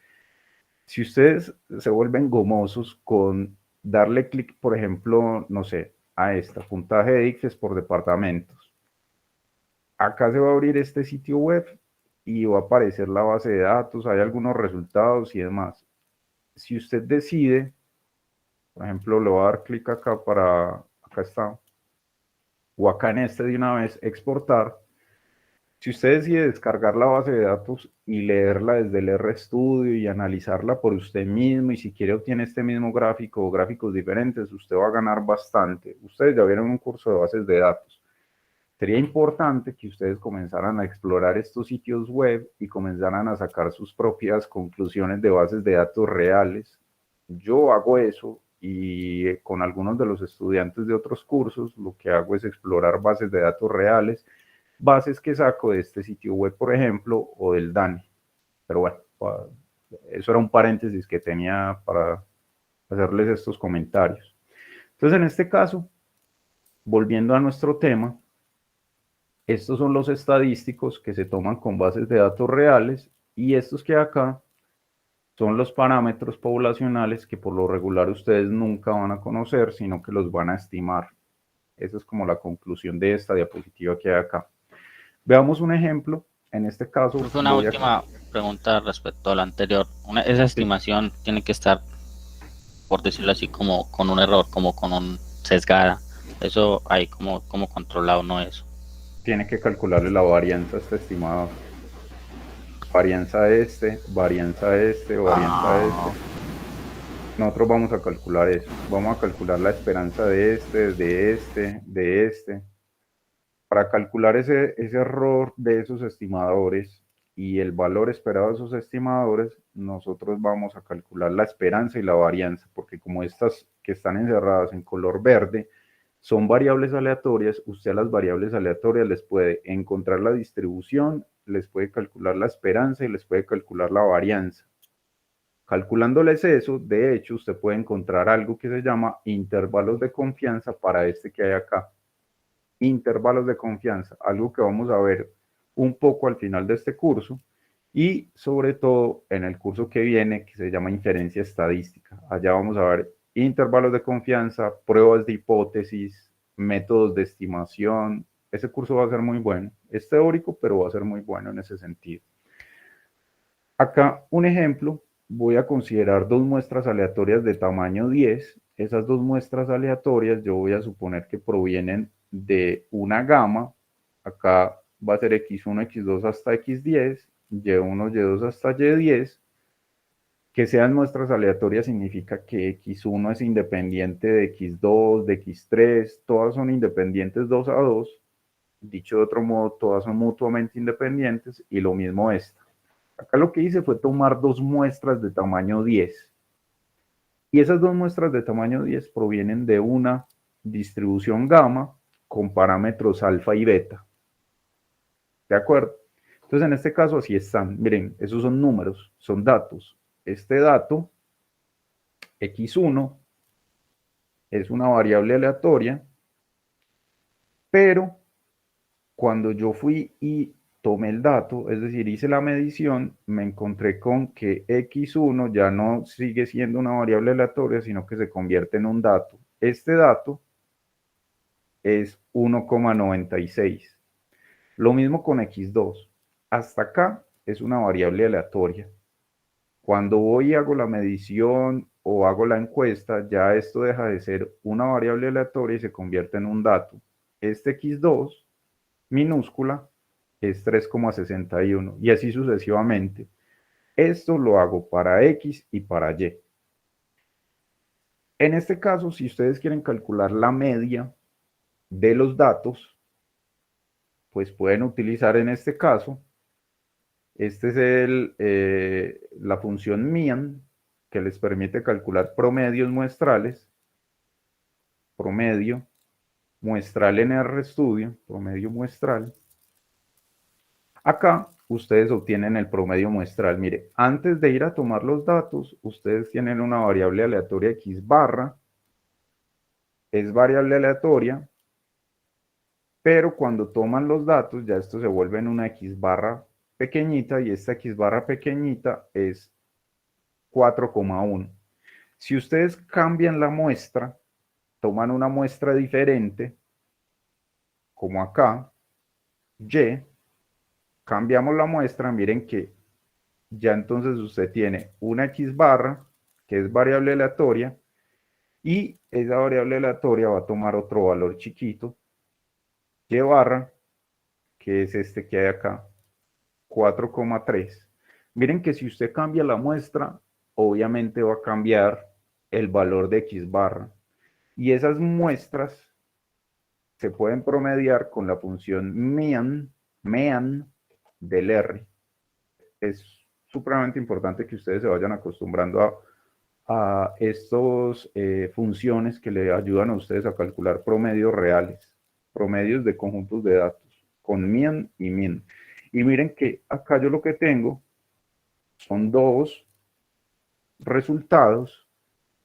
Si ustedes se vuelven gomosos con darle clic, por ejemplo, no sé, a esta, puntaje de IFES por departamentos, acá se va a abrir este sitio web y va a aparecer la base de datos, hay algunos resultados y demás. Si usted decide, por ejemplo, le voy a dar clic acá acá está, o acá en este de una vez, exportar. Si usted decide descargar la base de datos y leerla desde el RStudio y analizarla por usted mismo, y si quiere obtiene este mismo gráfico o gráficos diferentes, usted va a ganar bastante. Ustedes ya vieron un curso de bases de datos. Sería importante que ustedes comenzaran a explorar estos sitios web y comenzaran a sacar sus propias conclusiones de bases de datos reales. Yo hago eso y con algunos de los estudiantes de otros cursos lo que hago es explorar bases de datos reales, bases que saco de este sitio web, por ejemplo, o del DANE. Pero bueno, eso era un paréntesis que tenía para hacerles estos comentarios. Entonces, en este caso, volviendo a nuestro tema, estos son los estadísticos que se toman con bases de datos reales y estos que acá son los parámetros poblacionales que por lo regular ustedes nunca van a conocer, sino que los van a estimar. Esa es como la conclusión de esta diapositiva que hay acá. Veamos un ejemplo En este caso, Profe, una voy a... última pregunta respecto a la anterior. Esa estimación tiene que estar, por decirlo así, como con un error, como con un sesgada. Eso ahí como controlado no es. Tiene que calcularle la varianza a este estimador. Varianza a este, varianza a este, varianza a este. Nosotros vamos a calcular eso. Vamos a calcular la esperanza de este, de este, de este. Para calcular ese error de esos estimadores y el valor esperado de esos estimadores, nosotros vamos a calcular la esperanza y la varianza, porque como estas que están encerradas en color verde son variables aleatorias, usted a las variables aleatorias les puede encontrar la distribución, les puede calcular la esperanza y les puede calcular la varianza. Calculándoles eso, de hecho, usted puede encontrar algo que se llama intervalos de confianza para este que hay acá. Intervalos de confianza, algo que vamos a ver un poco al final de este curso y sobre todo en el curso que viene, que se llama inferencia estadística. Allá vamos a ver intervalos de confianza, pruebas de hipótesis, métodos de estimación. Ese curso va a ser muy bueno. Es teórico, pero va a ser muy bueno en ese sentido. Acá un ejemplo, voy a considerar dos muestras aleatorias de tamaño 10. Esas dos muestras aleatorias yo voy a suponer que provienen de una gama. Acá va a ser x1, x2 hasta x10, y1, y2 hasta y10. Que sean muestras aleatorias significa que x1 es independiente de x2, de x3, todas son independientes 2 a 2. Dicho de otro modo, todas son mutuamente independientes y lo mismo esta. Acá lo que hice fue tomar dos muestras de tamaño 10. Y esas dos muestras de tamaño 10 provienen de una distribución gamma con parámetros alfa y beta. ¿De acuerdo? Entonces, en este caso, así están. Miren, esos son números, son datos. Este dato, x1, es una variable aleatoria, pero cuando yo fui y tomé el dato, es decir, hice la medición, me encontré con que x1 ya no sigue siendo una variable aleatoria, sino que se convierte en un dato. Este dato es 1,96. Lo mismo con x2. Hasta acá es una variable aleatoria. Cuando voy y hago la medición o hago la encuesta, ya esto deja de ser una variable aleatoria y se convierte en un dato. Este x2 minúscula es 3,61 y así sucesivamente. Esto lo hago para X y para Y. En este caso, si ustedes quieren calcular la media de los datos, pues pueden utilizar en este caso, este es la función mean, que les permite calcular promedios muestrales, promedio muestral en RStudio, promedio muestral. Acá ustedes obtienen el promedio muestral. Mire, antes de ir a tomar los datos, ustedes tienen una variable aleatoria x barra. Es variable aleatoria, pero cuando toman los datos, ya esto se vuelve en una x barra pequeñita y esta x barra pequeñita es 4,1. Si ustedes cambian la muestra, toman una muestra diferente, como acá, y, cambiamos la muestra, miren que ya entonces usted tiene una x barra, que es variable aleatoria, y esa variable aleatoria va a tomar otro valor chiquito, y barra, que es este que hay acá, 4,3. Miren que si usted cambia la muestra, obviamente va a cambiar el valor de x barra. Y esas muestras se pueden promediar con la función mean del R. Es supremamente importante que ustedes se vayan acostumbrando a estas funciones que le ayudan a ustedes a calcular promedios reales, promedios de conjuntos de datos, con mean y min. Y miren que acá yo lo que tengo son dos resultados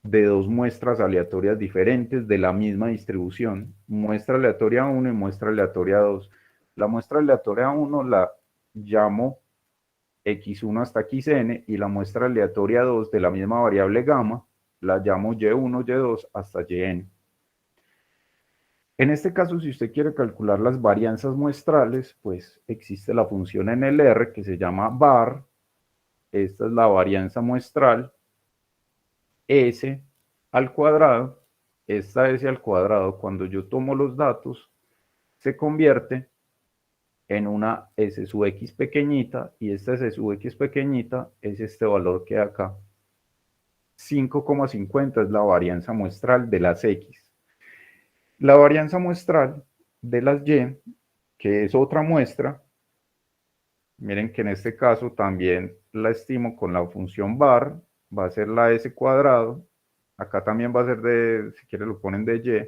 de dos muestras aleatorias diferentes de la misma distribución, muestra aleatoria 1 y muestra aleatoria 2. La muestra aleatoria 1 la llamo x1 hasta xn y la muestra aleatoria 2 de la misma variable gamma la llamo y1, y2 hasta yn. En este caso, si usted quiere calcular las varianzas muestrales, pues existe la función en el R que se llama var. Esta es la varianza muestral, S al cuadrado. Esta S al cuadrado, cuando yo tomo los datos, se convierte en una S sub X pequeñita, y esta S sub X pequeñita es este valor que hay acá. 5,50 es la varianza muestral de las X. La varianza muestral de las Y, que es otra muestra, miren que en este caso también la estimo con la función var, va a ser la S cuadrado, acá también va a ser de, si quieren lo ponen de Y,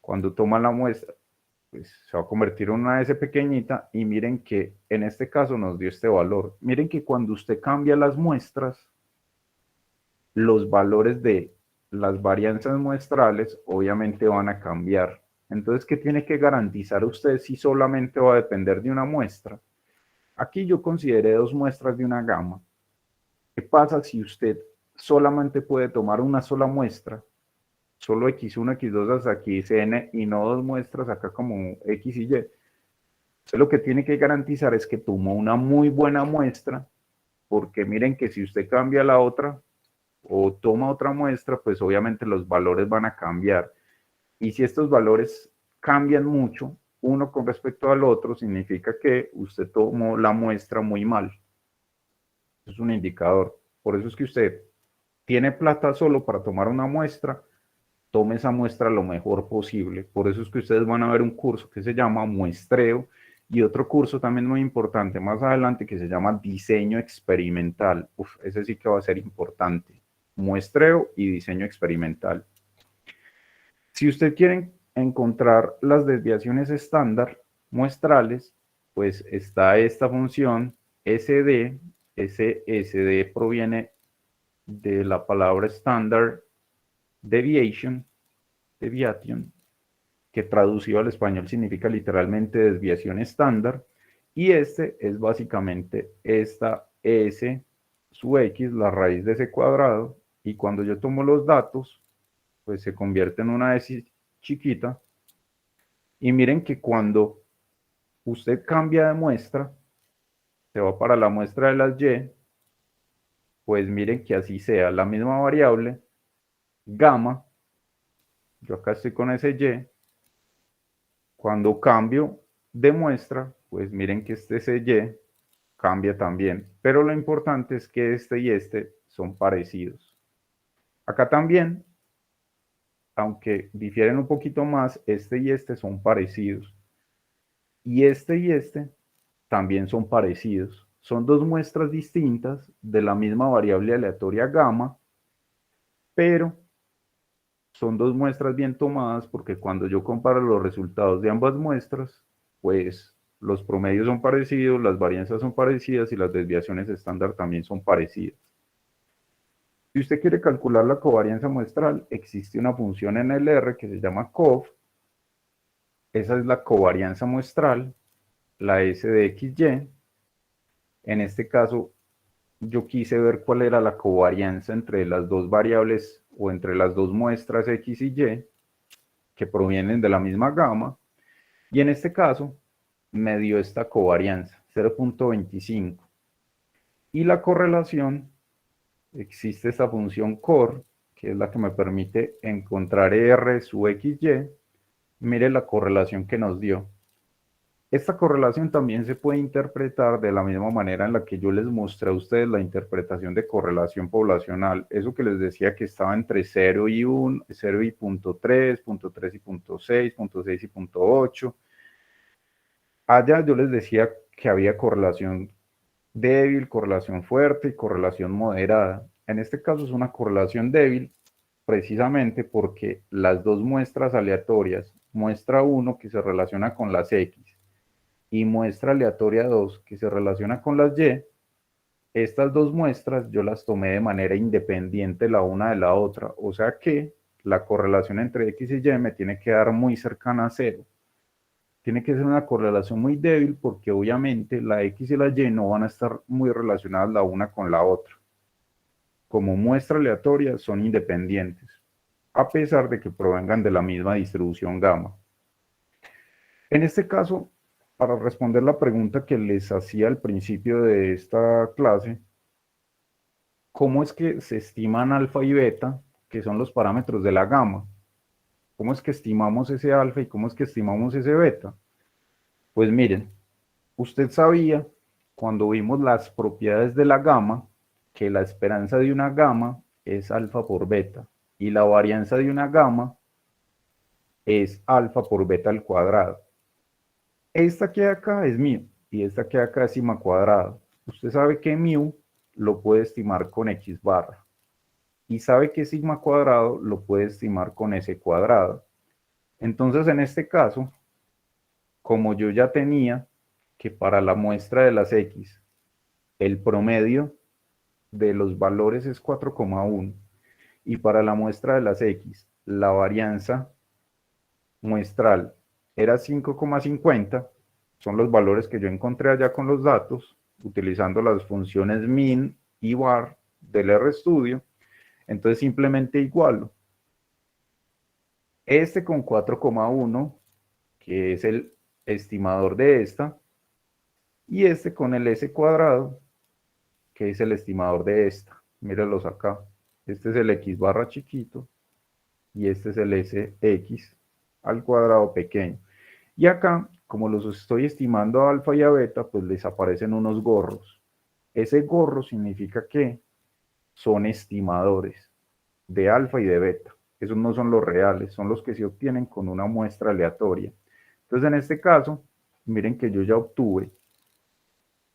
cuando toman la muestra, pues se va a convertir en una S pequeñita, y miren que en este caso nos dio este valor. Miren que cuando usted cambia las muestras, los valores de las varianzas muestrales obviamente van a cambiar. Entonces, ¿qué tiene que garantizar usted si solamente va a depender de una muestra? Aquí yo consideré dos muestras de una gama. ¿Qué pasa si usted solamente puede tomar una sola muestra? Solo X1, X2 hasta aquí Xn, y no dos muestras acá como X y Y. Entonces lo que tiene que garantizar es que tomó una muy buena muestra, porque miren que si usted cambia la otra o toma otra muestra, pues obviamente los valores van a cambiar. Y si estos valores cambian mucho, uno con respecto al otro, significa que usted tomó la muestra muy mal. Es un indicador. Por eso es que usted tiene plata solo para tomar una muestra, tome esa muestra lo mejor posible. Por eso es que ustedes van a ver un curso que se llama muestreo, y otro curso también muy importante más adelante que se llama diseño experimental. Ese sí que va a ser importante. Muestreo y diseño experimental. Si usted quiere encontrar las desviaciones estándar muestrales, pues está esta función SD. Ese SD proviene de la palabra standard deviation, que traducido al español significa literalmente desviación estándar, y este es básicamente esta S sub X, la raíz de ese cuadrado, y cuando yo tomo los datos, pues se convierte en una S chiquita, y miren que cuando usted cambia de muestra, se va para la muestra de las Y, pues miren que así sea, la misma variable, gamma, yo acá estoy con ese Y, cuando cambio de muestra, pues miren que ese Y cambia también, pero lo importante es que este y este son parecidos. Acá también, aunque difieren un poquito más, este y este son parecidos. Y este también son parecidos. Son dos muestras distintas de la misma variable aleatoria gamma, pero son dos muestras bien tomadas, porque cuando yo comparo los resultados de ambas muestras, pues los promedios son parecidos, las varianzas son parecidas y las desviaciones estándar también son parecidas. Si usted quiere calcular la covarianza muestral, existe una función en el R que se llama cov. Esa es la covarianza muestral, la S de XY. En este caso, yo quise ver cuál era la covarianza entre las dos variables o entre las dos muestras X y Y que provienen de la misma gama, y en este caso me dio esta covarianza 0.25, y la correlación, existe esta función cor, que es la que me permite encontrar R sub XY. Mire la correlación que nos dio. Esta correlación también se puede interpretar de la misma manera en la que yo les mostré a ustedes la interpretación de correlación poblacional. Eso que les decía que estaba entre 0 y 1, 0 y .3, .3 y .6, .6 y .8. Allá yo les decía que había correlación débil, correlación fuerte y correlación moderada. En este caso es una correlación débil, precisamente porque las dos muestras aleatorias, muestra 1 que se relaciona con las X y muestra aleatoria 2 que se relaciona con las Y, estas dos muestras yo las tomé de manera independiente la una de la otra, o sea que la correlación entre X y Y me tiene que dar muy cercana a 0. Tiene que ser una correlación muy débil, porque obviamente la X y la Y no van a estar muy relacionadas la una con la otra. Como muestra aleatoria son independientes. a pesar de que provengan de la misma distribución gamma. En este caso, para responder la pregunta que les hacía al principio de esta clase, ¿cómo es que se estiman alfa y beta, que son los parámetros de la gamma? ¿Cómo es que estimamos ese alfa y cómo es que estimamos ese beta? Pues miren, usted sabía cuando vimos las propiedades de la gamma que la esperanza de una gamma es alfa por beta y la varianza de una gamma es alfa por beta al cuadrado. Esta que hay acá es mu y esta que hay acá es sigma cuadrado. Usted sabe que mu lo puede estimar con x barra y sabe que sigma cuadrado lo puede estimar con s cuadrado. Entonces, en este caso, como yo ya tenía que para la muestra de las x, el promedio de los valores es 4,1 y para la muestra de las x, la varianza muestral era 5,50, son los valores que yo encontré allá con los datos, utilizando las funciones min y var del RStudio, entonces simplemente igualo este con 4,1, que es el estimador de esta, y este con el s cuadrado, que es el estimador de esta. Mírenlos acá. Este es el x barra chiquito y este es el sx al cuadrado pequeño. Y acá, como los estoy estimando a alfa y a beta, pues les aparecen unos gorros. Ese gorro significa que son estimadores de alfa y de beta. Esos no son los reales, son los que se obtienen con una muestra aleatoria. Entonces, en este caso, miren que yo ya obtuve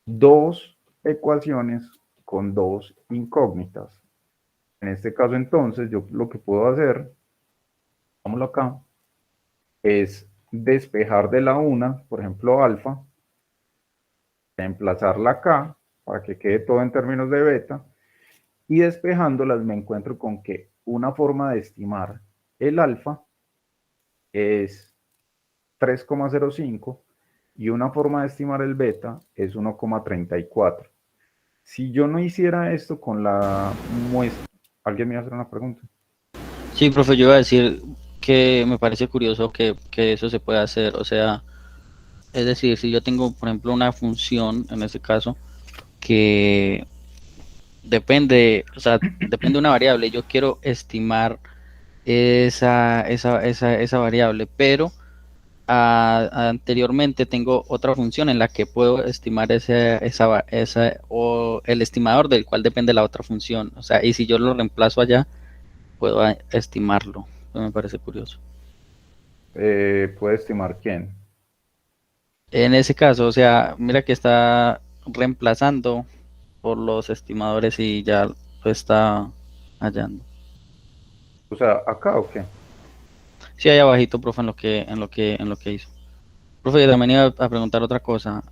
dos ecuaciones con dos incógnitas. En este caso, entonces, yo lo que puedo hacer, vámonos acá, es despejar de la una, por ejemplo, alfa, reemplazarla acá, para que quede todo en términos de beta, y despejándolas me encuentro con que una forma de estimar el alfa es 3,05 y una forma de estimar el beta es 1,34. Si yo no hiciera esto con la muestra, ¿alguien me va a hacer una pregunta? Sí, profe, yo iba a decir que me parece curioso que eso se pueda hacer. O sea, es decir, si yo tengo, por ejemplo, una función, en este caso, que depende, o sea, depende de una variable, yo quiero estimar esa variable, pero anteriormente tengo otra función en la que puedo estimar o el estimador del cual depende la otra función. O sea, y si yo lo reemplazo allá, puedo estimarlo. Eso me parece curioso. ¿Puede estimar quién? En ese caso, o sea, mira que está reemplazando por los estimadores y ya lo está hallando. O sea, ¿acá o qué? Sí, ahí abajito, profe, en lo que hizo. Profe, yo también iba a preguntar otra cosa.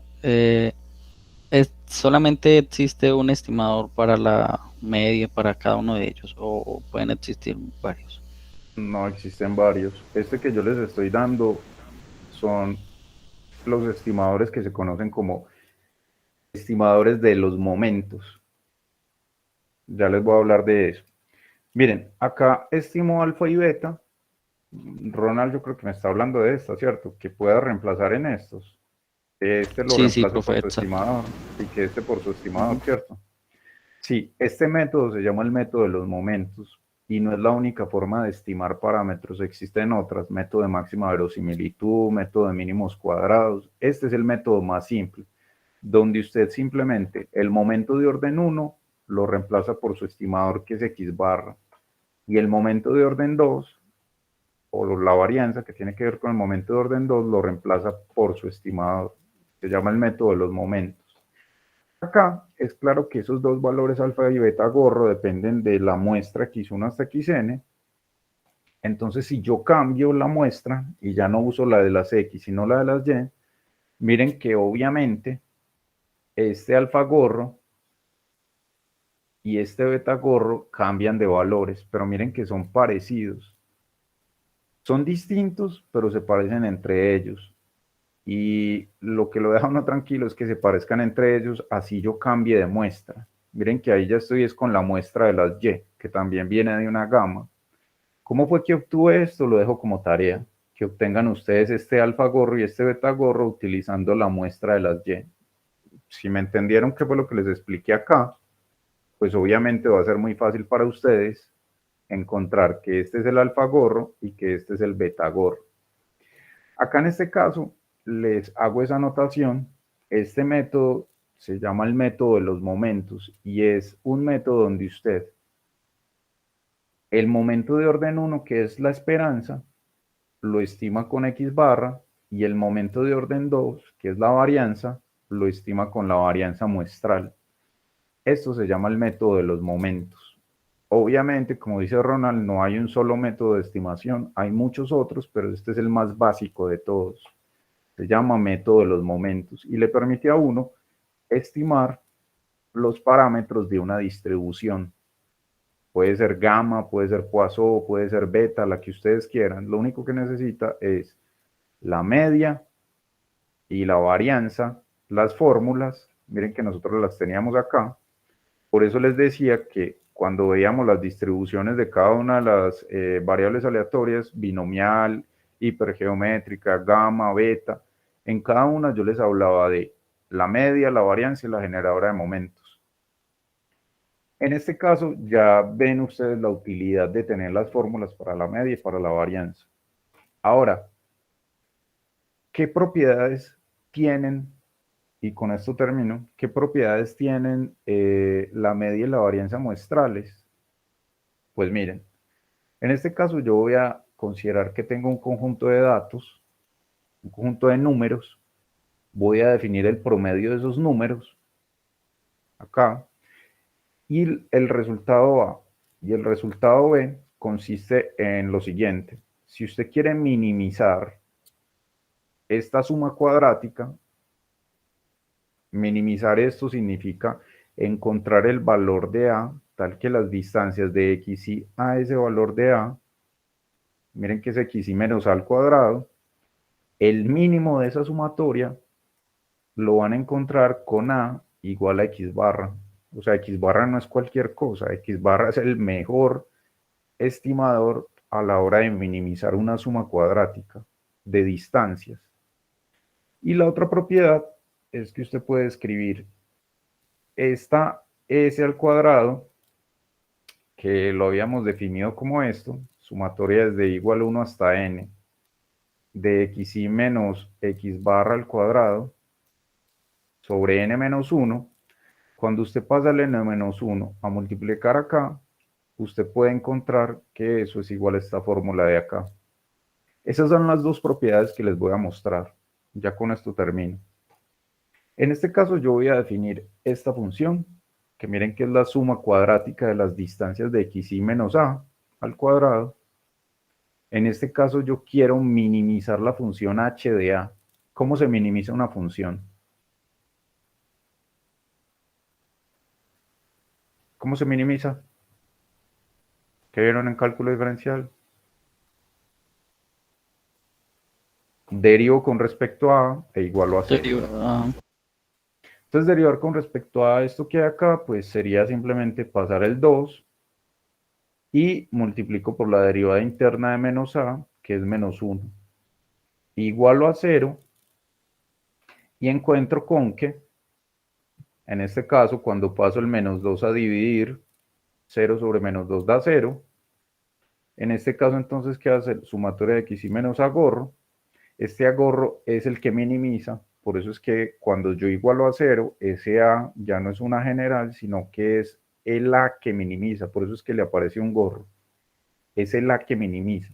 ¿Solamente existe un estimador para la media, para cada uno de ellos, o pueden existir varios? No, existen varios. Este que yo les estoy dando son los estimadores que se conocen como estimadores de los momentos. Ya les voy a hablar de eso. Miren, acá estimo alfa y beta. Ronald, yo creo que me está hablando de esta, ¿cierto? Que pueda reemplazar en estos. Que este lo Sí, sí, reemplace profe, por su exacto. estimador y que este por su estimador, ¿cierto? Sí, este método se llama el método de los momentos y no es la única forma de estimar parámetros. Existen otras, método de máxima verosimilitud, método de mínimos cuadrados. Este es el método más simple, donde usted simplemente el momento de orden 1 lo reemplaza por su estimador, que es x barra, y el momento de orden 2, o la varianza que tiene que ver con el momento de orden 2, lo reemplaza por su estimador. Se llama el método de los momentos. Acá es claro que esos dos valores alfa y beta gorro dependen de la muestra x1 hasta xn. Entonces, si yo cambio la muestra y ya no uso la de las x, sino la de las y, miren que obviamente este alfa gorro y este beta gorro cambian de valores, pero miren que son parecidos. Son distintos, pero se parecen entre ellos. Y lo que lo deja uno tranquilo es que se parezcan entre ellos, así yo cambie de muestra. Miren que ahí ya estoy es con la muestra de las y, que también viene de una gama. ¿Cómo fue que obtuve esto? Lo dejo como tarea, que obtengan ustedes este alfa gorro y este beta gorro utilizando la muestra de las Y. Si me entendieron qué fue lo que les expliqué acá, pues obviamente va a ser muy fácil para ustedes encontrar que este es el alfa gorro y que este es el beta gorro. Acá en este caso les hago esa anotación. Este método se llama el método de los momentos y es un método donde usted el momento de orden 1, que es la esperanza, lo estima con X barra, y el momento de orden 2, que es la varianza, lo estima con la varianza muestral. Esto se llama el método de los momentos. Obviamente, como dice Ronald, no hay un solo método de estimación, hay muchos otros, pero este es el más básico de todos. Se llama método de los momentos y le permite a uno estimar los parámetros de una distribución. Puede ser gamma, puede ser Poisson, puede ser beta, la que ustedes quieran. Lo único que necesita es la media y la varianza, las fórmulas. Miren que nosotros las teníamos acá. Por eso les decía que cuando veíamos las distribuciones de cada una de las variables aleatorias, binomial, hipergeométrica, gamma, beta, en cada una yo les hablaba de la media, la varianza y la generadora de momentos. En este caso ya ven ustedes la utilidad de tener las fórmulas para la media y para la varianza. Ahora, ¿qué propiedades tienen, y con esto termino, qué propiedades tienen la media y la varianza muestrales? Pues miren, en este caso yo voy a considerar que tengo un conjunto de datos, un conjunto de números, voy a definir el promedio de esos números, acá, y el resultado A y el resultado B consiste en lo siguiente. Si usted quiere minimizar esta suma cuadrática, minimizar esto significa encontrar el valor de A, tal que las distancias de x y a ese valor de A, miren que es x y menos a al cuadrado, el mínimo de esa sumatoria lo van a encontrar con A igual a x barra. O sea, X barra no es cualquier cosa, X barra es el mejor estimador a la hora de minimizar una suma cuadrática de distancias. Y la otra propiedad es que usted puede escribir esta S al cuadrado, que lo habíamos definido como esto, sumatoria desde igual 1 hasta n, de x y menos x barra al cuadrado, sobre n menos 1. Cuando usted pasa el n-1 a multiplicar acá, usted puede encontrar que eso es igual a esta fórmula de acá. Esas son las dos propiedades que les voy a mostrar. Ya con esto termino. En este caso yo voy a definir esta función, que miren que es la suma cuadrática de las distancias de x y menos a al cuadrado. En este caso yo quiero minimizar la función h de a. ¿Cómo se minimiza una función? ¿Cómo se minimiza? ¿Qué vieron en cálculo diferencial? Derivo con respecto a e igualo a 0. Entonces derivar con respecto a esto que hay acá, pues sería simplemente pasar el 2 y multiplico por la derivada interna de menos a, que es menos 1. Igualo a 0 y encuentro con que, en este caso, cuando paso el menos 2 a dividir, 0 sobre menos 2 da 0. En este caso, entonces, ¿qué hace? Sumatoria de x y menos a gorro. Este a gorro es el que minimiza. Por eso es que cuando yo igualo a 0, ese a ya no es una general, sino que es el a que minimiza. Por eso es que le aparece un gorro. Es el a que minimiza.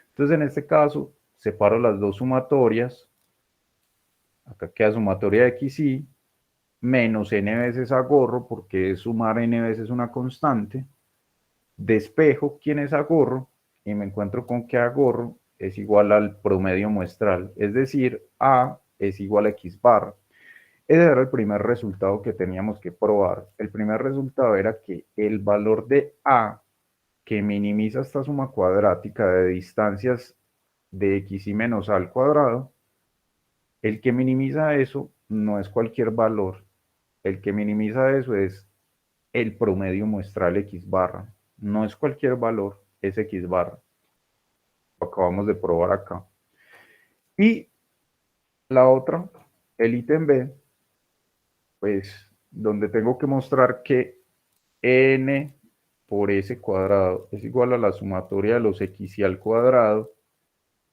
Entonces, en este caso, separo las dos sumatorias. Acá queda sumatoria de x y menos n veces a gorro, porque es sumar n veces una constante. Despejo quién es a gorro y me encuentro con que a gorro es igual al promedio muestral, es decir, a es igual a x barra. Ese era el primer resultado que teníamos que probar. El primer resultado era que el valor de a, que minimiza esta suma cuadrática de distancias de x y menos a al cuadrado, el que minimiza eso no es cualquier valor. El que minimiza eso es el promedio muestral x barra. No es cualquier valor, es x barra. lo acabamos de probar acá. Y la otra, el ítem B, pues donde tengo que mostrar que n por s cuadrado es igual a la sumatoria de los x y al cuadrado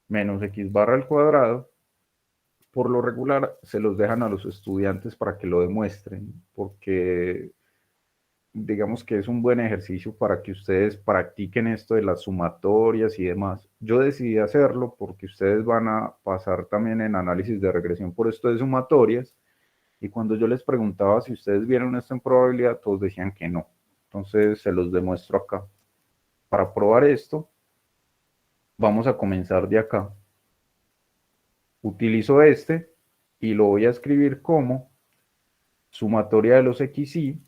menos x barra al cuadrado. Por lo regular se los dejan a los estudiantes para que lo demuestren, porque digamos que es un buen ejercicio para que ustedes practiquen esto de las sumatorias y demás. Yo decidí hacerlo porque ustedes van a pasar también en análisis de regresión por esto de sumatorias, y cuando yo les preguntaba si ustedes vieron esto en probabilidad, todos decían que no. Entonces se los demuestro acá. Para probar esto, vamos a comenzar de acá. Utilizo este y lo voy a escribir como sumatoria de los xy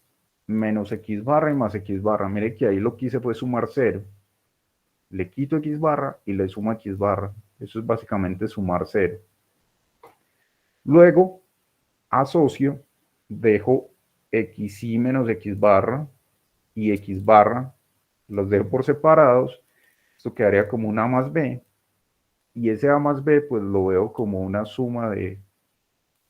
menos x barra y más x barra. Mire que ahí lo que hice fue sumar 0. Le quito x barra y le sumo x barra. Eso es básicamente sumar 0. Luego asocio, dejo xy menos x barra y x barra, los dejo por separados. Esto quedaría como un a más b. Y ese a más b pues lo veo como una suma de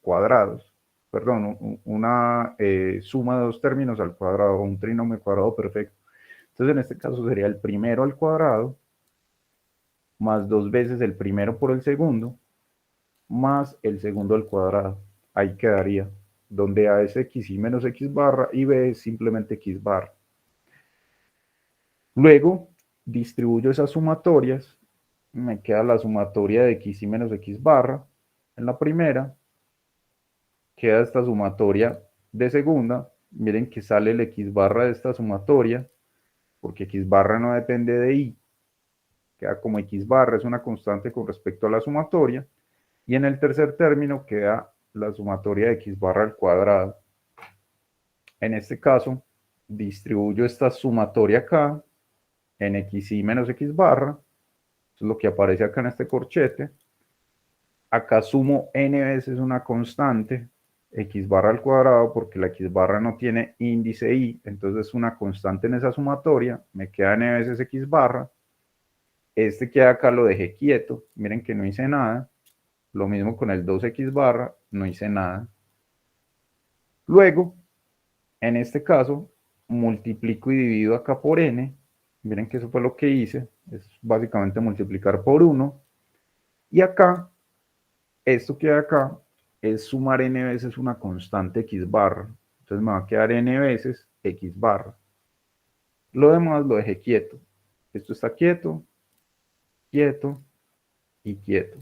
cuadrados. Perdón, una suma de dos términos al cuadrado, un trinomio cuadrado perfecto. Entonces en este caso sería el primero al cuadrado, más 2 veces el primero por el segundo, más el segundo al cuadrado. Ahí quedaría, donde a es xy menos x barra y b es simplemente x barra. Luego distribuyo esas sumatorias, me queda la sumatoria de xy menos x barra en la primera, queda esta sumatoria de segunda. Miren que sale el x barra de esta sumatoria, porque x barra no depende de y, queda como x barra, es una constante con respecto a la sumatoria, y en el tercer término queda la sumatoria de x barra al cuadrado. En este caso, distribuyo esta sumatoria acá en xy menos x barra, eso es lo que aparece acá en este corchete. Acá sumo n veces una constante, x barra al cuadrado, porque la x barra no tiene índice y, entonces es una constante en esa sumatoria, me queda n veces x barra. Este que acá lo dejé quieto, miren que no hice nada. Lo mismo con el 2x barra, no hice nada. Luego, en este caso, multiplico y divido acá por n. Miren que eso fue lo que hice, es básicamente multiplicar por 1. Y acá, esto que hay acá, es sumar n veces una constante x barra. Entonces me va a quedar n veces x barra. Lo demás lo dejé quieto. Esto está quieto, quieto y quieto.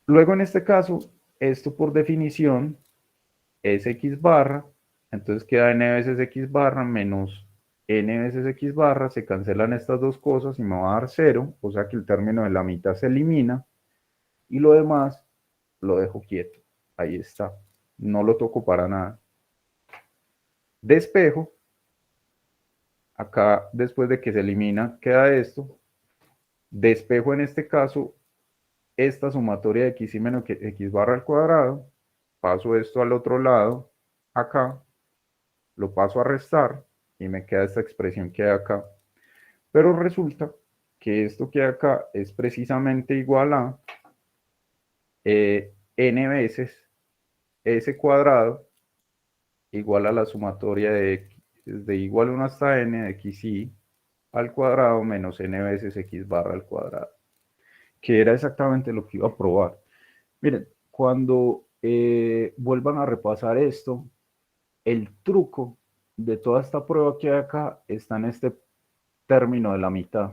Luego en este caso, esto por definición es x barra, entonces queda n veces x barra menos n veces x barra, se cancelan estas dos cosas y me va a dar 0, o sea que el término de la mitad se elimina, y lo demás lo dejo quieto. Ahí está, no lo toco para nada. Despejo, acá después de que se elimina queda esto, despejo en este caso esta sumatoria de xy menos x barra al cuadrado, paso esto al otro lado, acá, lo paso a restar y me queda esta expresión que hay acá. Pero resulta que esto que hay acá es precisamente igual a n veces s cuadrado igual a la sumatoria de igual 1 hasta n de xy al cuadrado menos n veces x barra al cuadrado, que era exactamente lo que iba a probar. Miren, cuando vuelvan a repasar esto, el truco de toda esta prueba que hay acá está en este término de la mitad.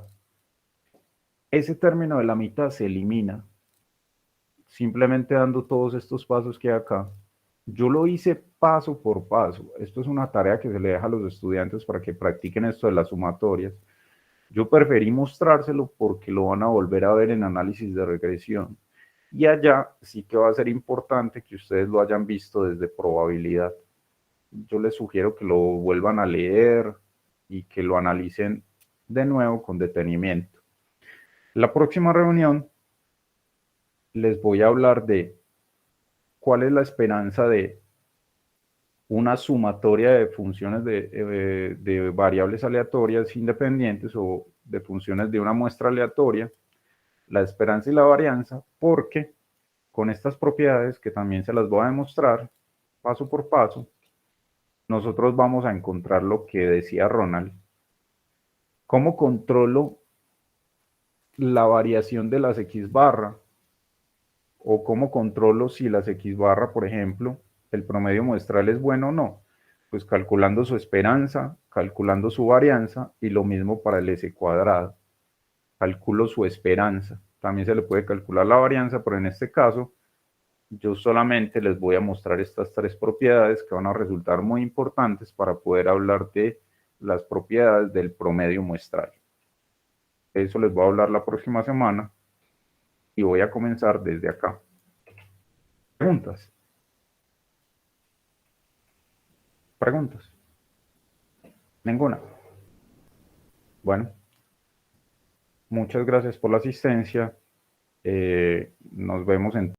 Ese término de la mitad se elimina simplemente dando todos estos pasos que hay acá. Yo lo hice paso por paso. Esto es una tarea que se le deja a los estudiantes para que practiquen esto de las sumatorias. Yo preferí mostrárselo porque lo van a volver a ver en análisis de regresión. Y allá sí que va a ser importante que ustedes lo hayan visto desde probabilidad. Yo les sugiero que lo vuelvan a leer y que lo analicen de nuevo con detenimiento. La próxima reunión les voy a hablar de cuál es la esperanza de una sumatoria de funciones de variables aleatorias independientes o de funciones de una muestra aleatoria, la esperanza y la varianza, porque con estas propiedades, que también se las voy a demostrar paso por paso, nosotros vamos a encontrar lo que decía Ronald. ¿Cómo controlo la variación de las X barra? O cómo controlo si las X barra, por ejemplo, el promedio muestral es bueno o no. Pues calculando su esperanza, calculando su varianza, y lo mismo para el S cuadrado. Calculo su esperanza. También se le puede calcular la varianza, pero en este caso yo solamente les voy a mostrar estas tres propiedades que van a resultar muy importantes para poder hablar de las propiedades del promedio muestral. De eso les voy a hablar la próxima semana y voy a comenzar desde acá. ¿Preguntas? ¿Preguntas? ¿Ninguna? Bueno, muchas gracias por la asistencia. Nos vemos en